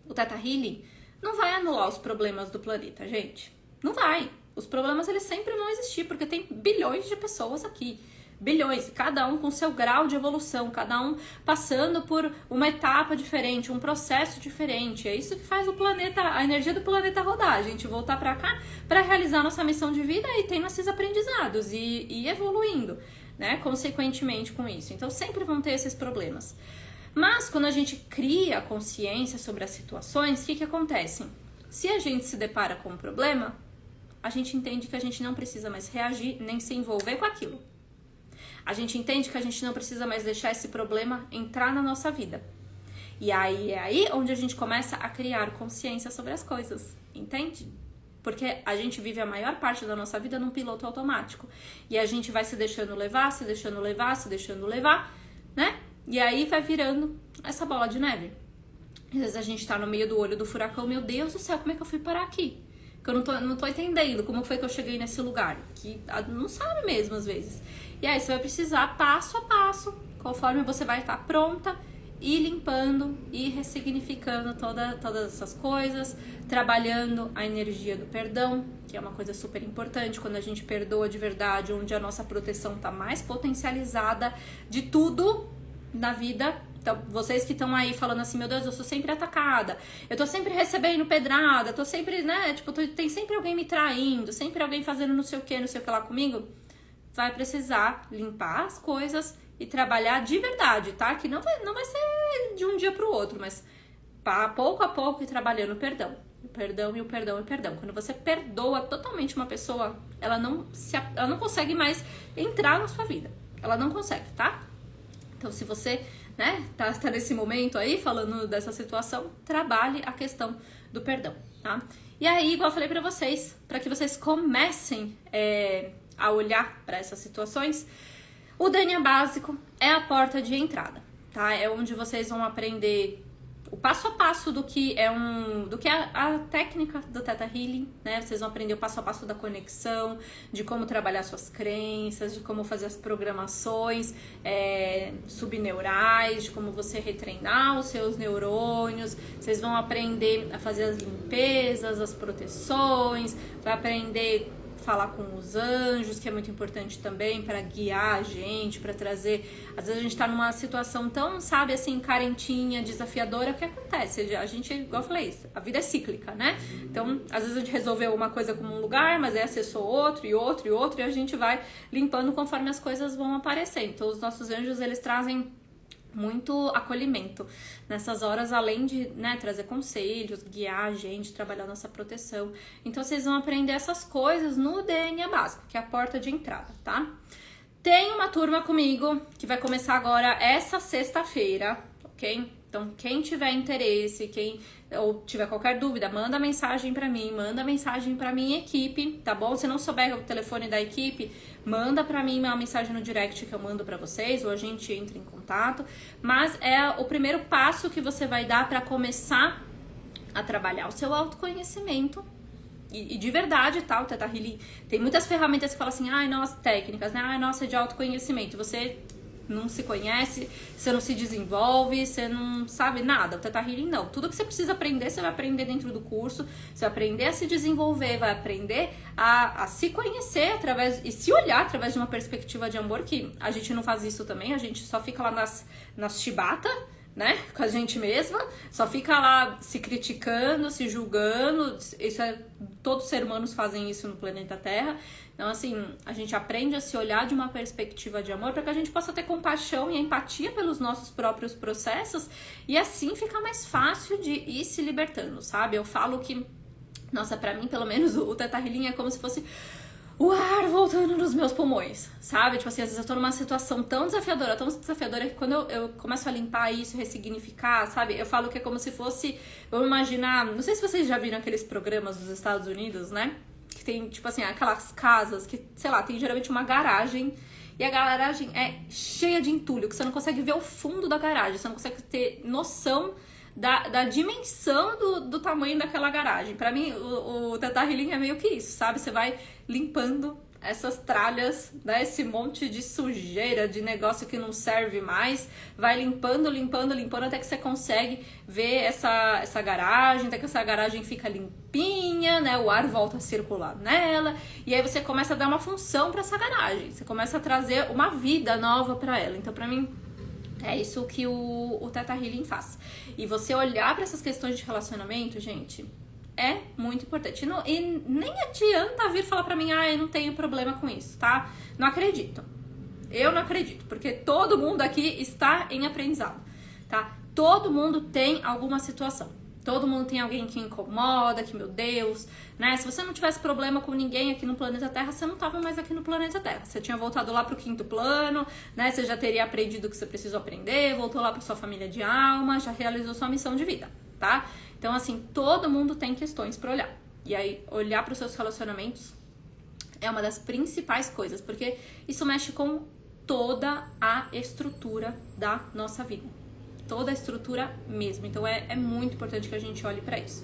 O Theta Healing não vai anular os problemas do planeta, gente. Não vai. Os problemas, eles sempre vão existir, porque tem bilhões de pessoas aqui, bilhões, cada um com seu grau de evolução, cada um passando por uma etapa diferente, um processo diferente. É isso que faz o planeta, a energia do planeta rodar, a gente voltar para cá para realizar nossa missão de vida e tendo esses aprendizados e evoluindo, né, consequentemente com isso. Então sempre vão ter esses problemas. Mas quando a gente cria consciência sobre as situações, o que acontece? Se a gente se depara com um problema, a gente entende que a gente não precisa mais reagir nem se envolver com aquilo. A gente entende que a gente não precisa mais deixar esse problema entrar na nossa vida. E aí é aí onde a gente começa a criar consciência sobre as coisas, entende? Porque a gente vive a maior parte da nossa vida num piloto automático. E a gente vai se deixando levar, se deixando levar, se deixando levar, né? E aí vai virando essa bola de neve. Às vezes a gente tá no meio do olho do furacão, meu Deus do céu, como é que eu fui parar aqui? Que eu não tô entendendo como foi que eu cheguei nesse lugar. Que não sabe mesmo, às vezes. E aí você vai precisar, passo a passo, conforme você vai estar pronta, ir limpando, ir ressignificando todas essas coisas, trabalhando a energia do perdão, que é uma coisa super importante, quando a gente perdoa de verdade, onde a nossa proteção está mais potencializada de tudo na vida. Então, vocês que estão aí falando assim, meu Deus, eu sou sempre atacada, eu tô sempre recebendo pedrada, tô sempre, né, tipo, tem sempre alguém me traindo, sempre alguém fazendo não sei o que lá comigo, vai precisar limpar as coisas e trabalhar de verdade, tá? Que não vai ser de um dia pro outro, mas pouco a pouco ir trabalhando o perdão. O perdão e o perdão e o perdão. Quando você perdoa totalmente uma pessoa, ela não consegue mais entrar na sua vida. Ela não consegue, tá? Então, se você, né, tá nesse momento aí, falando dessa situação, trabalhe a questão do perdão, tá? E aí, igual eu falei pra vocês, para que vocês comecem a olhar para essas situações, o DNA básico é a porta de entrada, tá? É onde vocês vão aprender o passo a passo do que é a técnica do Theta Healing, né? Vocês vão aprender o passo a passo da conexão, de como trabalhar suas crenças, de como fazer as programações subneurais, de como você retreinar os seus neurônios. Vocês vão aprender a fazer as limpezas, as proteções, vai aprender falar com os anjos, que é muito importante também para guiar a gente, para trazer. Às vezes a gente tá numa situação tão, sabe, assim, carentinha, desafiadora, o que acontece? A gente, igual eu falei, a vida é cíclica, né? Então, às vezes a gente resolveu uma coisa com um lugar, mas aí acessou outro, e outro, e outro, e a gente vai limpando conforme as coisas vão aparecendo. Então, os nossos anjos, eles trazem muito acolhimento nessas horas, além de, né, trazer conselhos, guiar a gente, trabalhar nossa proteção. Então vocês vão aprender essas coisas no DNA básico, que é a porta de entrada, tá? Tem uma turma comigo que vai começar agora essa sexta-feira, ok? Então quem tiver interesse, ou tiver qualquer dúvida, manda mensagem pra mim, manda mensagem pra minha equipe, tá bom? Se não souber o telefone da equipe, manda pra mim uma mensagem no direct que eu mando pra vocês, ou a gente entra em contato. Mas é o primeiro passo que você vai dar pra começar a trabalhar o seu autoconhecimento. E de verdade, tá? O Theta Healing tem muitas ferramentas que falam assim, ai, nossa, técnicas, né? Ai, nossa, é de autoconhecimento. Você não se conhece, você não se desenvolve, você não sabe nada. O Theta Healing não. Tudo que você precisa aprender, você vai aprender dentro do curso, você vai aprender a se desenvolver, vai aprender a se conhecer e se olhar através de uma perspectiva de amor, que a gente não faz isso também, a gente só fica lá nas chibata, né, com a gente mesma, só fica lá se criticando, se julgando. Todos os seres humanos fazem isso no planeta Terra. Então, assim, a gente aprende a se olhar de uma perspectiva de amor para que a gente possa ter compaixão e empatia pelos nossos próprios processos e assim fica mais fácil de ir se libertando, sabe? Eu falo que, nossa, pra mim, pelo menos, o Theta Healing é como se fosse o ar voltando nos meus pulmões, sabe? Tipo assim, às vezes eu tô numa situação tão desafiadora que quando eu começo a limpar isso, ressignificar, sabe? Eu falo que é como se fosse, vamos imaginar, não sei se vocês já viram aqueles programas dos Estados Unidos, né? Que tem, tipo assim, aquelas casas que, sei lá, tem geralmente uma garagem e a garagem é cheia de entulho, que você não consegue ver o fundo da garagem, você não consegue ter noção da dimensão do tamanho daquela garagem. Pra mim, o Theta Healing é meio que isso, sabe? Você vai limpando essas tralhas, né? Esse monte de sujeira, de negócio que não serve mais. Vai limpando, limpando, limpando até que você consegue ver essa garagem, até que essa garagem fica limpinha, né? O ar volta a circular nela. E aí você começa a dar uma função para essa garagem. Você começa a trazer uma vida nova para ela. Então, para mim, é isso que o Theta Healing faz. E você olhar para essas questões de relacionamento, gente, é muito importante. E nem adianta vir falar pra mim, eu não tenho problema com isso, tá? Não acredito. Eu não acredito, porque todo mundo aqui está em aprendizado, tá? Todo mundo tem alguma situação. Todo mundo tem alguém que incomoda, que, meu Deus, né? Se você não tivesse problema com ninguém aqui no planeta Terra, você não tava mais aqui no planeta Terra. Você tinha voltado lá pro 5º plano, né? Você já teria aprendido o que você precisou aprender, voltou lá pra sua família de alma, já realizou sua missão de vida, tá? Então, assim, todo mundo tem questões pra olhar. E aí, olhar pros seus relacionamentos é uma das principais coisas, porque isso mexe com toda a estrutura da nossa vida. Toda a estrutura mesmo. Então é muito importante que a gente olhe pra isso.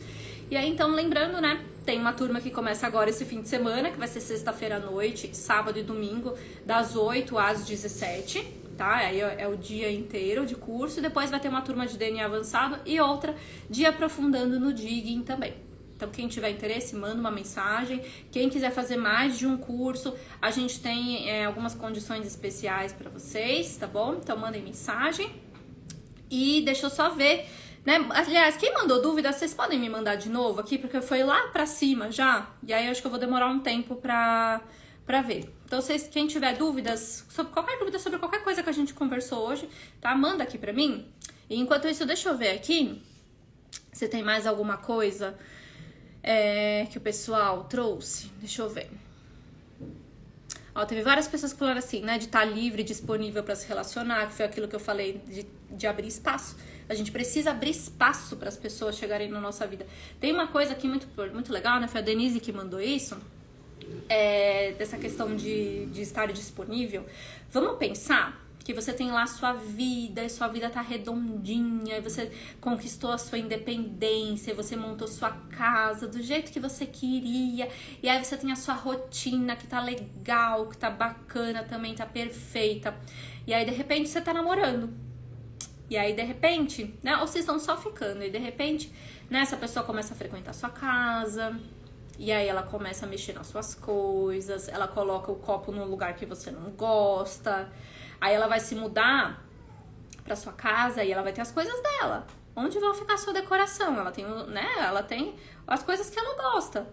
E aí, então, lembrando, né, tem uma turma que começa agora esse fim de semana, que vai ser sexta-feira à noite, sábado e domingo, das 8 às 17, tá? Aí é o dia inteiro de curso, e depois vai ter uma turma de DNA avançado e outra de aprofundando no digging também. Então, quem tiver interesse, manda uma mensagem. Quem quiser fazer mais de um curso, a gente tem algumas condições especiais pra vocês, tá bom? Então, mandem mensagem. E deixa eu só ver, né? Aliás, quem mandou dúvida, vocês podem me mandar de novo aqui, porque foi lá pra cima já. E aí eu acho que eu vou demorar um tempo pra ver. Então, quem tiver dúvidas, sobre qualquer coisa que a gente conversou hoje, tá? Manda aqui pra mim. E enquanto isso, deixa eu ver aqui se tem mais alguma coisa que o pessoal trouxe. Deixa eu ver. Ó, teve várias pessoas que falaram assim, né, de estar livre, disponível para se relacionar, que foi aquilo que eu falei de abrir espaço. A gente precisa abrir espaço para as pessoas chegarem na nossa vida. Tem uma coisa aqui muito legal, né, foi a Denise que mandou isso, dessa questão de estar disponível. Vamos pensar que você tem lá a sua vida, e sua vida tá redondinha, e você conquistou a sua independência, e você montou sua casa do jeito que você queria, e aí você tem a sua rotina que tá legal, que tá bacana também, tá perfeita. E aí, de repente, você tá namorando. E aí, de repente, né, ou vocês estão só ficando, e de repente, né, essa pessoa começa a frequentar a sua casa, e aí ela começa a mexer nas suas coisas, ela coloca o copo num lugar que você não gosta. Aí ela vai se mudar pra sua casa e ela vai ter as coisas dela. Onde vai ficar a sua decoração? Ela tem, né? Ela tem as coisas que ela gosta.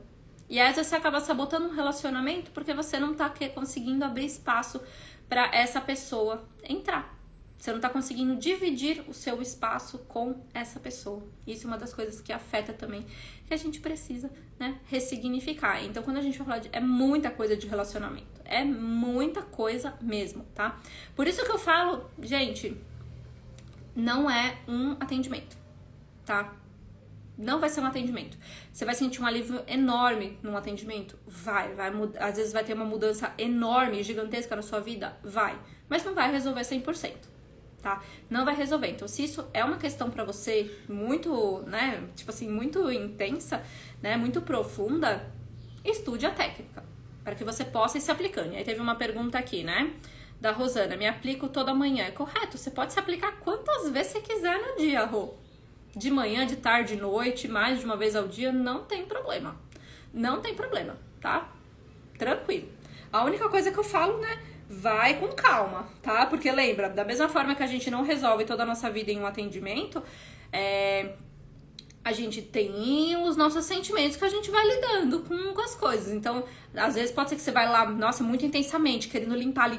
E aí você acaba sabotando um relacionamento porque você não tá conseguindo abrir espaço pra essa pessoa entrar. Você não tá conseguindo dividir o seu espaço com essa pessoa. Isso é uma das coisas que afeta também, que a gente precisa, né, ressignificar. Então, quando a gente vai falar é muita coisa de relacionamento. É muita coisa mesmo, tá? Por isso que eu falo, gente, não é um atendimento, tá? Não vai ser um atendimento. Você vai sentir um alívio enorme num atendimento? Vai. Às vezes vai ter uma mudança enorme, gigantesca na sua vida? Vai. Mas não vai resolver 100%. Tá? Não vai resolver. Então, se isso é uma questão pra você muito, né, tipo assim, muito intensa, né, muito profunda, estude a técnica, para que você possa ir se aplicando. E aí teve uma pergunta aqui, né, da Rosana, me aplico toda manhã. É correto, você pode se aplicar quantas vezes você quiser no dia, Rô. De manhã, de tarde, de noite, mais de uma vez ao dia, não tem problema. Não tem problema, tá? Tranquilo. A única coisa que eu falo, né, vai com calma, tá? Porque lembra, da mesma forma que a gente não resolve toda a nossa vida em um atendimento, a gente tem os nossos sentimentos que a gente vai lidando com as coisas. Então, às vezes pode ser que você vai lá, nossa, muito intensamente, querendo limpar,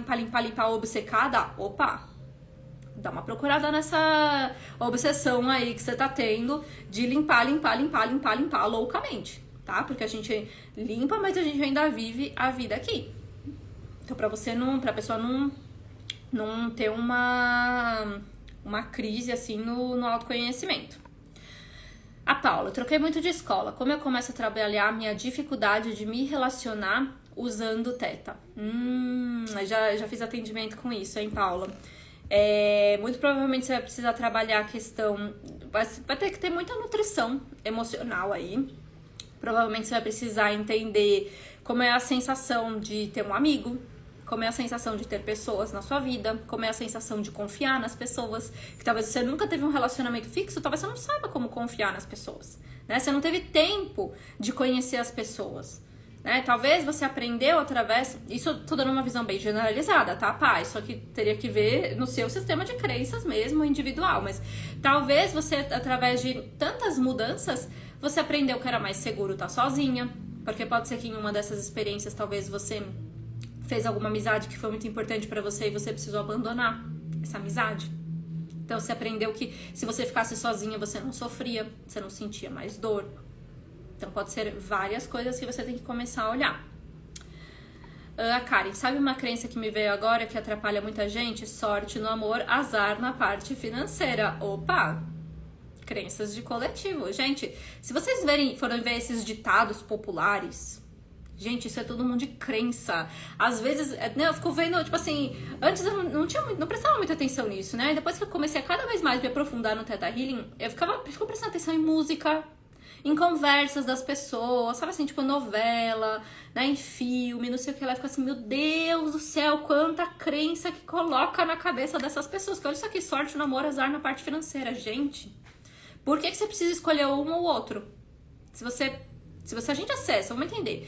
obcecada. Opa! Dá uma procurada nessa obsessão aí que você tá tendo de limpar loucamente, tá? Porque a gente limpa, mas a gente ainda vive a vida aqui. Então, pra pessoa não ter uma crise, assim, no autoconhecimento. A Paula, troquei muito de escola. Como eu começo a trabalhar minha dificuldade de me relacionar usando o Theta? Já fiz atendimento com isso, hein, Paula? Muito provavelmente você vai precisar trabalhar a questão... Vai ter que ter muita nutrição emocional aí. Provavelmente você vai precisar entender como é a sensação de ter um amigo, como é a sensação de ter pessoas na sua vida, como é a sensação de confiar nas pessoas, que talvez você nunca teve um relacionamento fixo, talvez você não saiba como confiar nas pessoas, né? Você não teve tempo de conhecer as pessoas, né? Talvez você aprendeu através... Isso eu tô dando uma visão bem generalizada, tá, pá? Isso aqui teria que ver no seu sistema de crenças mesmo, individual, mas talvez você, através de tantas mudanças, você aprendeu que era mais seguro estar sozinha, porque pode ser que em uma dessas experiências talvez você fez alguma amizade que foi muito importante pra você e você precisou abandonar essa amizade. Então você aprendeu que se você ficasse sozinha você não sofria, você não sentia mais dor. Então pode ser várias coisas que você tem que começar a olhar. A Karen, sabe uma crença que me veio agora que atrapalha muita gente? Sorte no amor, azar na parte financeira. Opa! Crenças de coletivo. Gente, se vocês forem ver esses ditados populares, gente, isso é todo mundo de crença. Às vezes, né, eu fico vendo, tipo assim, antes eu não prestava muita atenção nisso, né? E depois que eu comecei a cada vez mais me aprofundar no Theta Healing, eu fico prestando atenção em música, em conversas das pessoas, sabe assim, tipo novela, né, em filme, não sei o que lá. Eu fico assim, meu Deus do céu, quanta crença que coloca na cabeça dessas pessoas. Que olha isso aqui, sorte no amor, azar na parte financeira. Gente, por que você precisa escolher um ou outro? Se a gente acessa, vamos entender.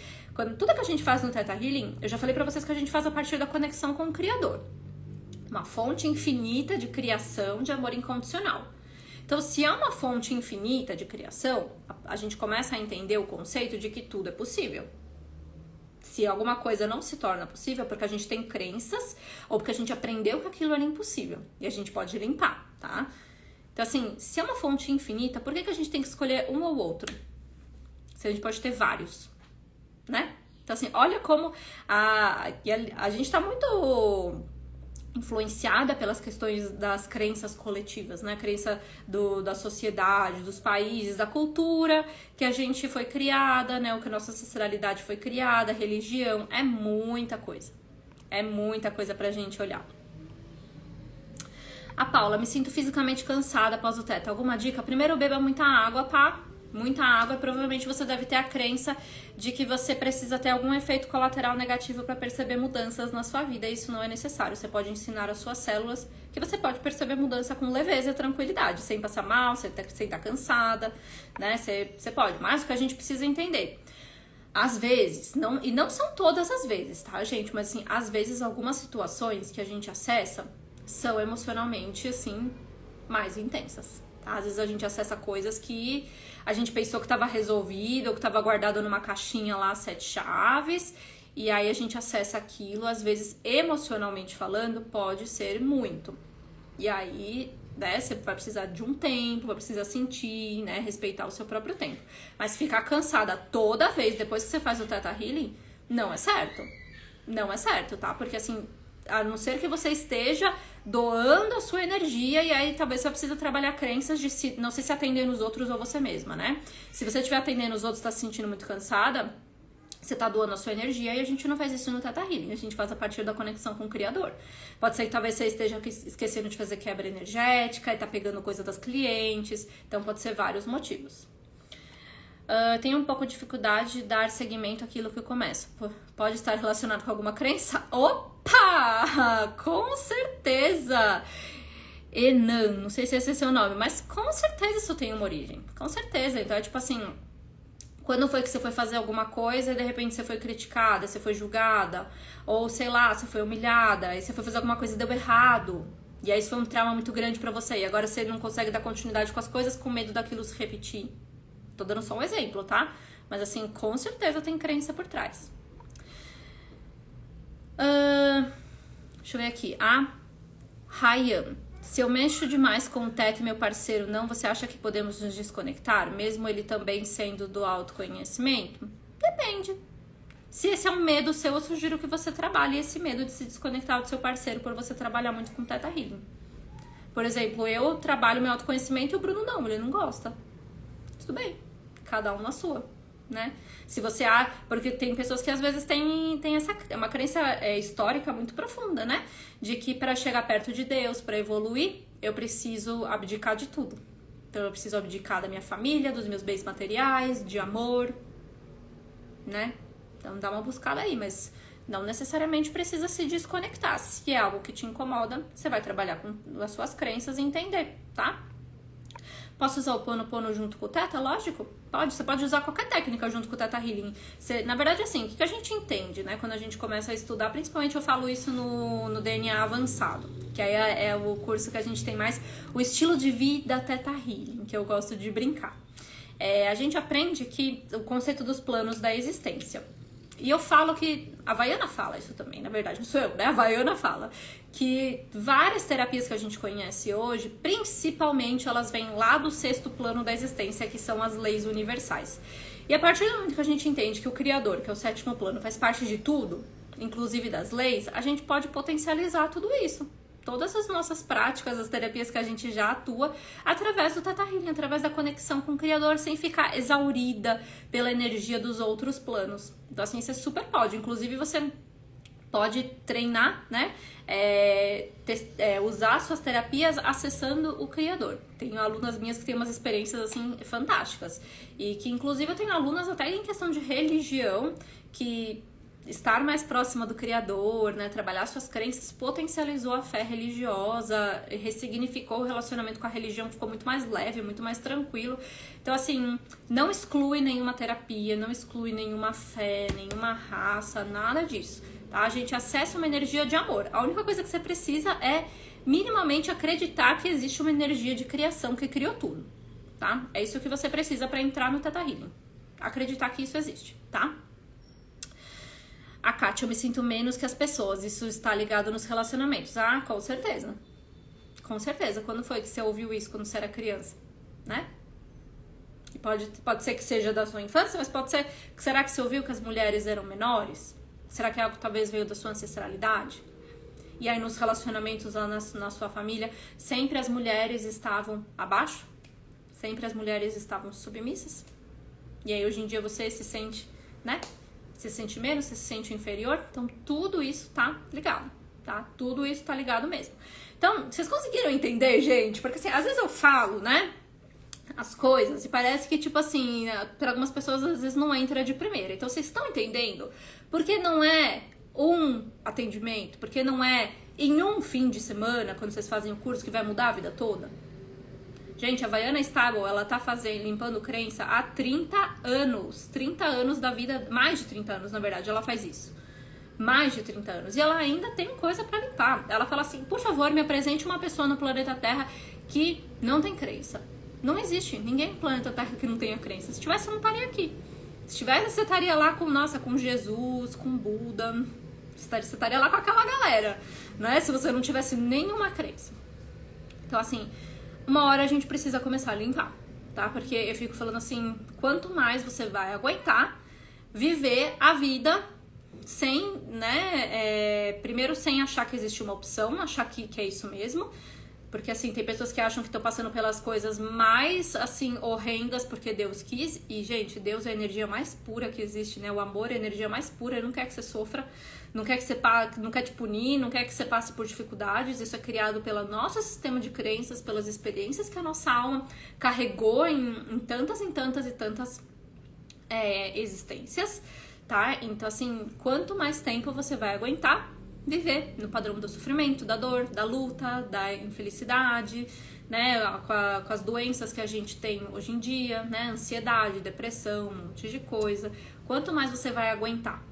Tudo que a gente faz no Theta Healing, eu já falei pra vocês que a gente faz a partir da conexão com o Criador. Uma fonte infinita de criação, de amor incondicional. Então, se há uma fonte infinita de criação, a gente começa a entender o conceito de que tudo é possível. Se alguma coisa não se torna possível, é porque a gente tem crenças ou porque a gente aprendeu que aquilo era impossível. E a gente pode limpar, tá? Então, assim, se é uma fonte infinita, por que a gente tem que escolher um ou outro? Se a gente pode ter vários, né? Então, assim, olha como a gente tá muito influenciada pelas questões das crenças coletivas, né? A crença da sociedade, dos países, da cultura que a gente foi criada, né? O que a nossa ancestralidade foi criada, religião, é muita coisa. É muita coisa pra gente olhar. A Paula, me sinto fisicamente cansada após o Theta. Alguma dica? Primeiro, beba muita água, tá? Muita água, e provavelmente você deve ter a crença de que você precisa ter algum efeito colateral negativo para perceber mudanças na sua vida. Isso não é necessário. Você pode ensinar as suas células que você pode perceber mudança com leveza e tranquilidade, sem passar mal, sem estar cansada, né? Você pode, mas o que a gente precisa entender, às vezes, e não são todas as vezes, tá, gente? Mas assim, às vezes algumas situações que a gente acessa são emocionalmente, assim, mais intensas. Às vezes a gente acessa coisas que a gente pensou que estava resolvido, ou que estava guardado numa caixinha lá, 7 chaves, e aí a gente acessa aquilo, às vezes emocionalmente falando, pode ser muito. E aí, né, você vai precisar de um tempo, vai precisar sentir, né, respeitar o seu próprio tempo. Mas ficar cansada toda vez depois que você faz o Theta Healing, não é certo. Não é certo, tá? Porque assim, a não ser que você esteja doando a sua energia, e aí talvez você precisa trabalhar crenças de não sei se atender nos outros ou você mesma, né? Se você estiver atendendo os outros e tá se sentindo muito cansada, você tá doando a sua energia, e a gente não faz isso no Theta Healing, a gente faz a partir da conexão com o Criador. Pode ser que talvez você esteja esquecendo de fazer quebra energética e tá pegando coisa das clientes, então pode ser vários motivos. Tenho um pouco de dificuldade de dar seguimento àquilo que eu começo. Pode estar relacionado com alguma crença? Opa! Com certeza! Enan, não sei se esse é seu nome, mas com certeza isso tem uma origem. Com certeza. Então é tipo assim, quando foi que você foi fazer alguma coisa e de repente você foi criticada, você foi julgada, ou sei lá, você foi humilhada, aí você foi fazer alguma coisa e deu errado. E aí isso foi um trauma muito grande pra você, e agora você não consegue dar continuidade com as coisas com medo daquilo se repetir. Tô dando só um exemplo, tá? Mas assim, com certeza tem crença por trás. Deixa eu ver aqui. A Ryan. Se eu mexo demais com o Theta e meu parceiro não, você acha que podemos nos desconectar? Mesmo ele também sendo do autoconhecimento? Depende. Se esse é um medo seu, eu sugiro que você trabalhe esse medo de se desconectar do seu parceiro por você trabalhar muito com Theta Healing. Por exemplo, eu trabalho meu autoconhecimento e o Bruno não, ele não gosta. Tudo bem. Cada um na sua, né? Se você porque tem pessoas que às vezes têm uma crença histórica muito profunda, né? De que para chegar perto de Deus, para evoluir, eu preciso abdicar de tudo. Então eu preciso abdicar da minha família, dos meus bens materiais, de amor, né? Então dá uma buscada aí, mas não necessariamente precisa se desconectar. Se é algo que te incomoda, você vai trabalhar com as suas crenças e entender, tá? Posso usar o Ponopono junto com o Theta? Lógico, pode. Você pode usar qualquer técnica junto com o Theta Healing. Na verdade, assim, o que a gente entende, né? Quando a gente começa a estudar, principalmente eu falo isso no DNA avançado, que aí é o curso que a gente tem mais o estilo de vida Theta Healing, que eu gosto de brincar. A gente aprende que o conceito dos planos da existência. E eu falo que, a Vaiana fala isso também, na verdade, não sou eu, né? A Vaiana fala que várias terapias que a gente conhece hoje, principalmente elas vêm lá do 6º plano da existência, que são as leis universais. E a partir do momento que a gente entende que o Criador, que é o 7º plano, faz parte de tudo, inclusive das leis, a gente pode potencializar tudo isso. Todas as nossas práticas, as terapias que a gente já atua, através do Theta Healing, através da conexão com o Criador, sem ficar exaurida pela energia dos outros planos. Então, assim, você super pode. Inclusive, você pode treinar, né? Usar suas terapias acessando o Criador. Tenho alunas minhas que têm umas experiências, assim, fantásticas. E que, inclusive, eu tenho alunas até em questão de religião, que estar mais próxima do Criador, né, trabalhar suas crenças, potencializou a fé religiosa, ressignificou o relacionamento com a religião, ficou muito mais leve, muito mais tranquilo. Então, assim, não exclui nenhuma terapia, não exclui nenhuma fé, nenhuma raça, nada disso, tá? A gente acessa uma energia de amor. A única coisa que você precisa é minimamente acreditar que existe uma energia de criação que criou tudo, tá? É isso que você precisa para entrar no Theta Healing. Acreditar que isso existe, tá? A Kátia, eu me sinto menos que as pessoas. Isso está ligado nos relacionamentos. Ah, com certeza. Com certeza. Quando foi que você ouviu isso quando você era criança? Né? E pode ser que seja da sua infância, mas pode ser... Será que você ouviu que as mulheres eram menores? Será que é algo que talvez veio da sua ancestralidade? E aí nos relacionamentos lá na sua família, sempre as mulheres estavam abaixo? Sempre as mulheres estavam submissas? E aí hoje em dia você se sente, né? Você se sente menos, você se sente inferior. Então, tudo isso tá ligado, tá? Tudo isso tá ligado mesmo. Então, vocês conseguiram entender, gente? Porque, assim, às vezes eu falo, né, as coisas e parece que, tipo assim, para algumas pessoas, às vezes não entra de primeira. Então, vocês estão entendendo? Porque não é um atendimento, porque não é em um fim de semana, quando vocês fazem o curso, que vai mudar a vida toda. Gente, a Vaiana Stable, ela tá limpando crença há 30 anos. 30 anos da vida, mais de 30 anos, na verdade, ela faz isso. Mais de 30 anos. E ela ainda tem coisa pra limpar. Ela fala assim, por favor, me apresente uma pessoa no planeta Terra que não tem crença. Não existe ninguém no planeta Terra que não tenha crença. Se tivesse, eu não estaria aqui. Se tivesse, você estaria lá com Jesus, com Buda. Você estaria lá com aquela galera, né? Se você não tivesse nenhuma crença. Então, assim... Uma hora a gente precisa começar a limpar, tá? Porque eu fico falando assim, quanto mais você vai aguentar viver a vida sem, né, primeiro sem achar que existe uma opção, achar que é isso mesmo, porque assim, tem pessoas que acham que estão passando pelas coisas mais, assim, horrendas porque Deus quis, e gente, Deus é a energia mais pura que existe, né? O amor é a energia mais pura, Ele não quer que você sofra, não quer te punir, não quer que você passe por dificuldades. Isso é criado pelo nosso sistema de crenças, pelas experiências que a nossa alma carregou em tantas existências, tá? Então, assim, quanto mais tempo você vai aguentar viver no padrão do sofrimento, da dor, da luta, da infelicidade, né? Com as doenças que a gente tem hoje em dia, né? Ansiedade, depressão, um monte de coisa. Quanto mais você vai aguentar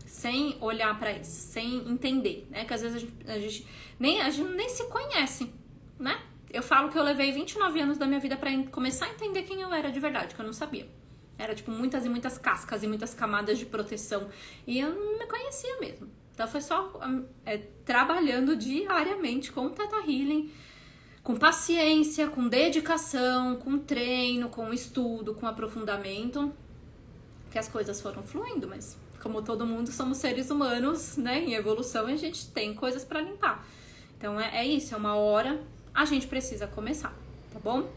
sem olhar pra isso, sem entender, né? Que às vezes a gente nem se conhece, né? Eu falo que eu levei 29 anos da minha vida pra começar a entender quem eu era de verdade, que eu não sabia. Era, tipo, muitas e muitas cascas e muitas camadas de proteção. E eu não me conhecia mesmo. Então, foi só trabalhando diariamente com o Theta Healing, com paciência, com dedicação, com treino, com estudo, com aprofundamento, que as coisas foram fluindo, mas... Como todo mundo, somos seres humanos, né, em evolução, e a gente tem coisas pra limpar. Então, é isso, é uma hora, a gente precisa começar, tá bom?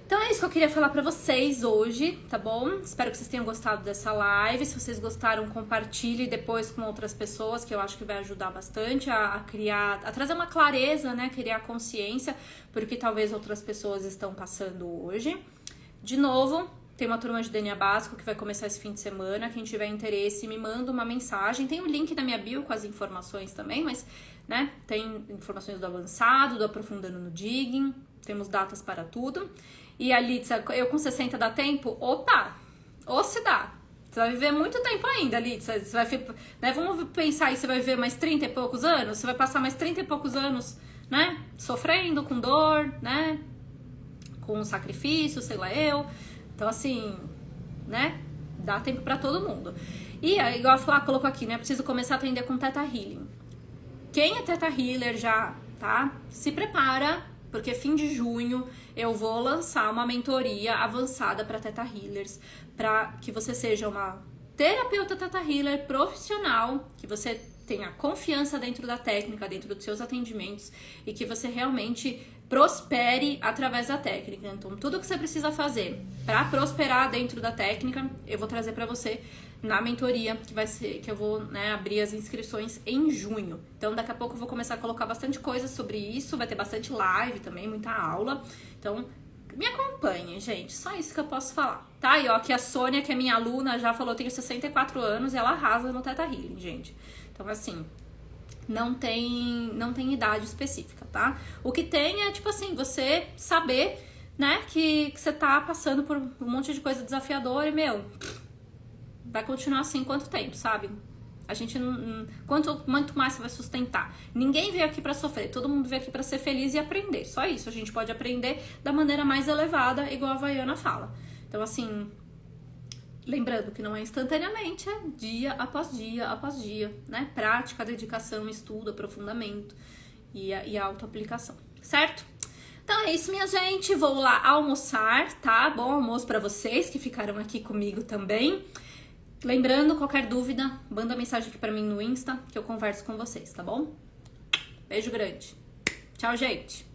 Então, é isso que eu queria falar pra vocês hoje, tá bom? Espero que vocês tenham gostado dessa live. Se vocês gostaram, compartilhe depois com outras pessoas, que eu acho que vai ajudar bastante a trazer uma clareza, né, criar consciência, porque talvez outras pessoas estão passando hoje. De novo... Tem uma turma de DNA básico que vai começar esse fim de semana. Quem tiver interesse, me manda uma mensagem. Tem o link na minha bio com as informações também, mas, né, tem informações do avançado, do aprofundando no digging. Temos datas para tudo. E a Litsa, eu com 60 dá tempo? Opa! Ou se dá. Você vai viver muito tempo ainda, Litsa. Você vai, né, vamos pensar aí, você vai viver mais 30 e poucos anos? Você vai passar mais 30 e poucos anos, né, sofrendo, com dor, né, com sacrifício, sei lá eu. Então, assim, né? Dá tempo pra todo mundo. E, igual a Flá colocou aqui, né? Preciso começar a atender com Theta Healing. Quem é Theta Healer já, tá? Se prepara, porque fim de junho eu vou lançar uma mentoria avançada pra Theta Healers, pra que você seja uma terapeuta Theta Healer profissional, que você tenha confiança dentro da técnica, dentro dos seus atendimentos e que você realmente prospere através da técnica. Então, tudo que você precisa fazer para prosperar dentro da técnica, eu vou trazer para você na mentoria, que vai ser, que eu vou, né, abrir as inscrições em junho. Então, daqui a pouco eu vou começar a colocar bastante coisa sobre isso, vai ter bastante live também, muita aula. Então, me acompanhem, gente, só isso que eu posso falar, tá? E ó, aqui a Sônia, que é minha aluna, já falou, eu tenho 64 anos e ela arrasa no Theta Healing, gente. Então, assim, não tem idade específica, tá? O que tem é, tipo assim, você saber, né, que você tá passando por um monte de coisa desafiadora e, meu, vai continuar assim quanto tempo, sabe? A gente não... Quanto mais você vai sustentar? Ninguém veio aqui pra sofrer, todo mundo veio aqui pra ser feliz e aprender. Só isso, a gente pode aprender da maneira mais elevada, igual a Vaiana fala. Então, assim... Lembrando que não é instantaneamente, é dia após dia, né? Prática, dedicação, estudo, aprofundamento e a autoaplicação, certo? Então é isso, minha gente. Vou lá almoçar, tá? Bom almoço pra vocês que ficaram aqui comigo também. Lembrando, qualquer dúvida, manda mensagem aqui pra mim no Insta que eu converso com vocês, tá bom? Beijo grande. Tchau, gente.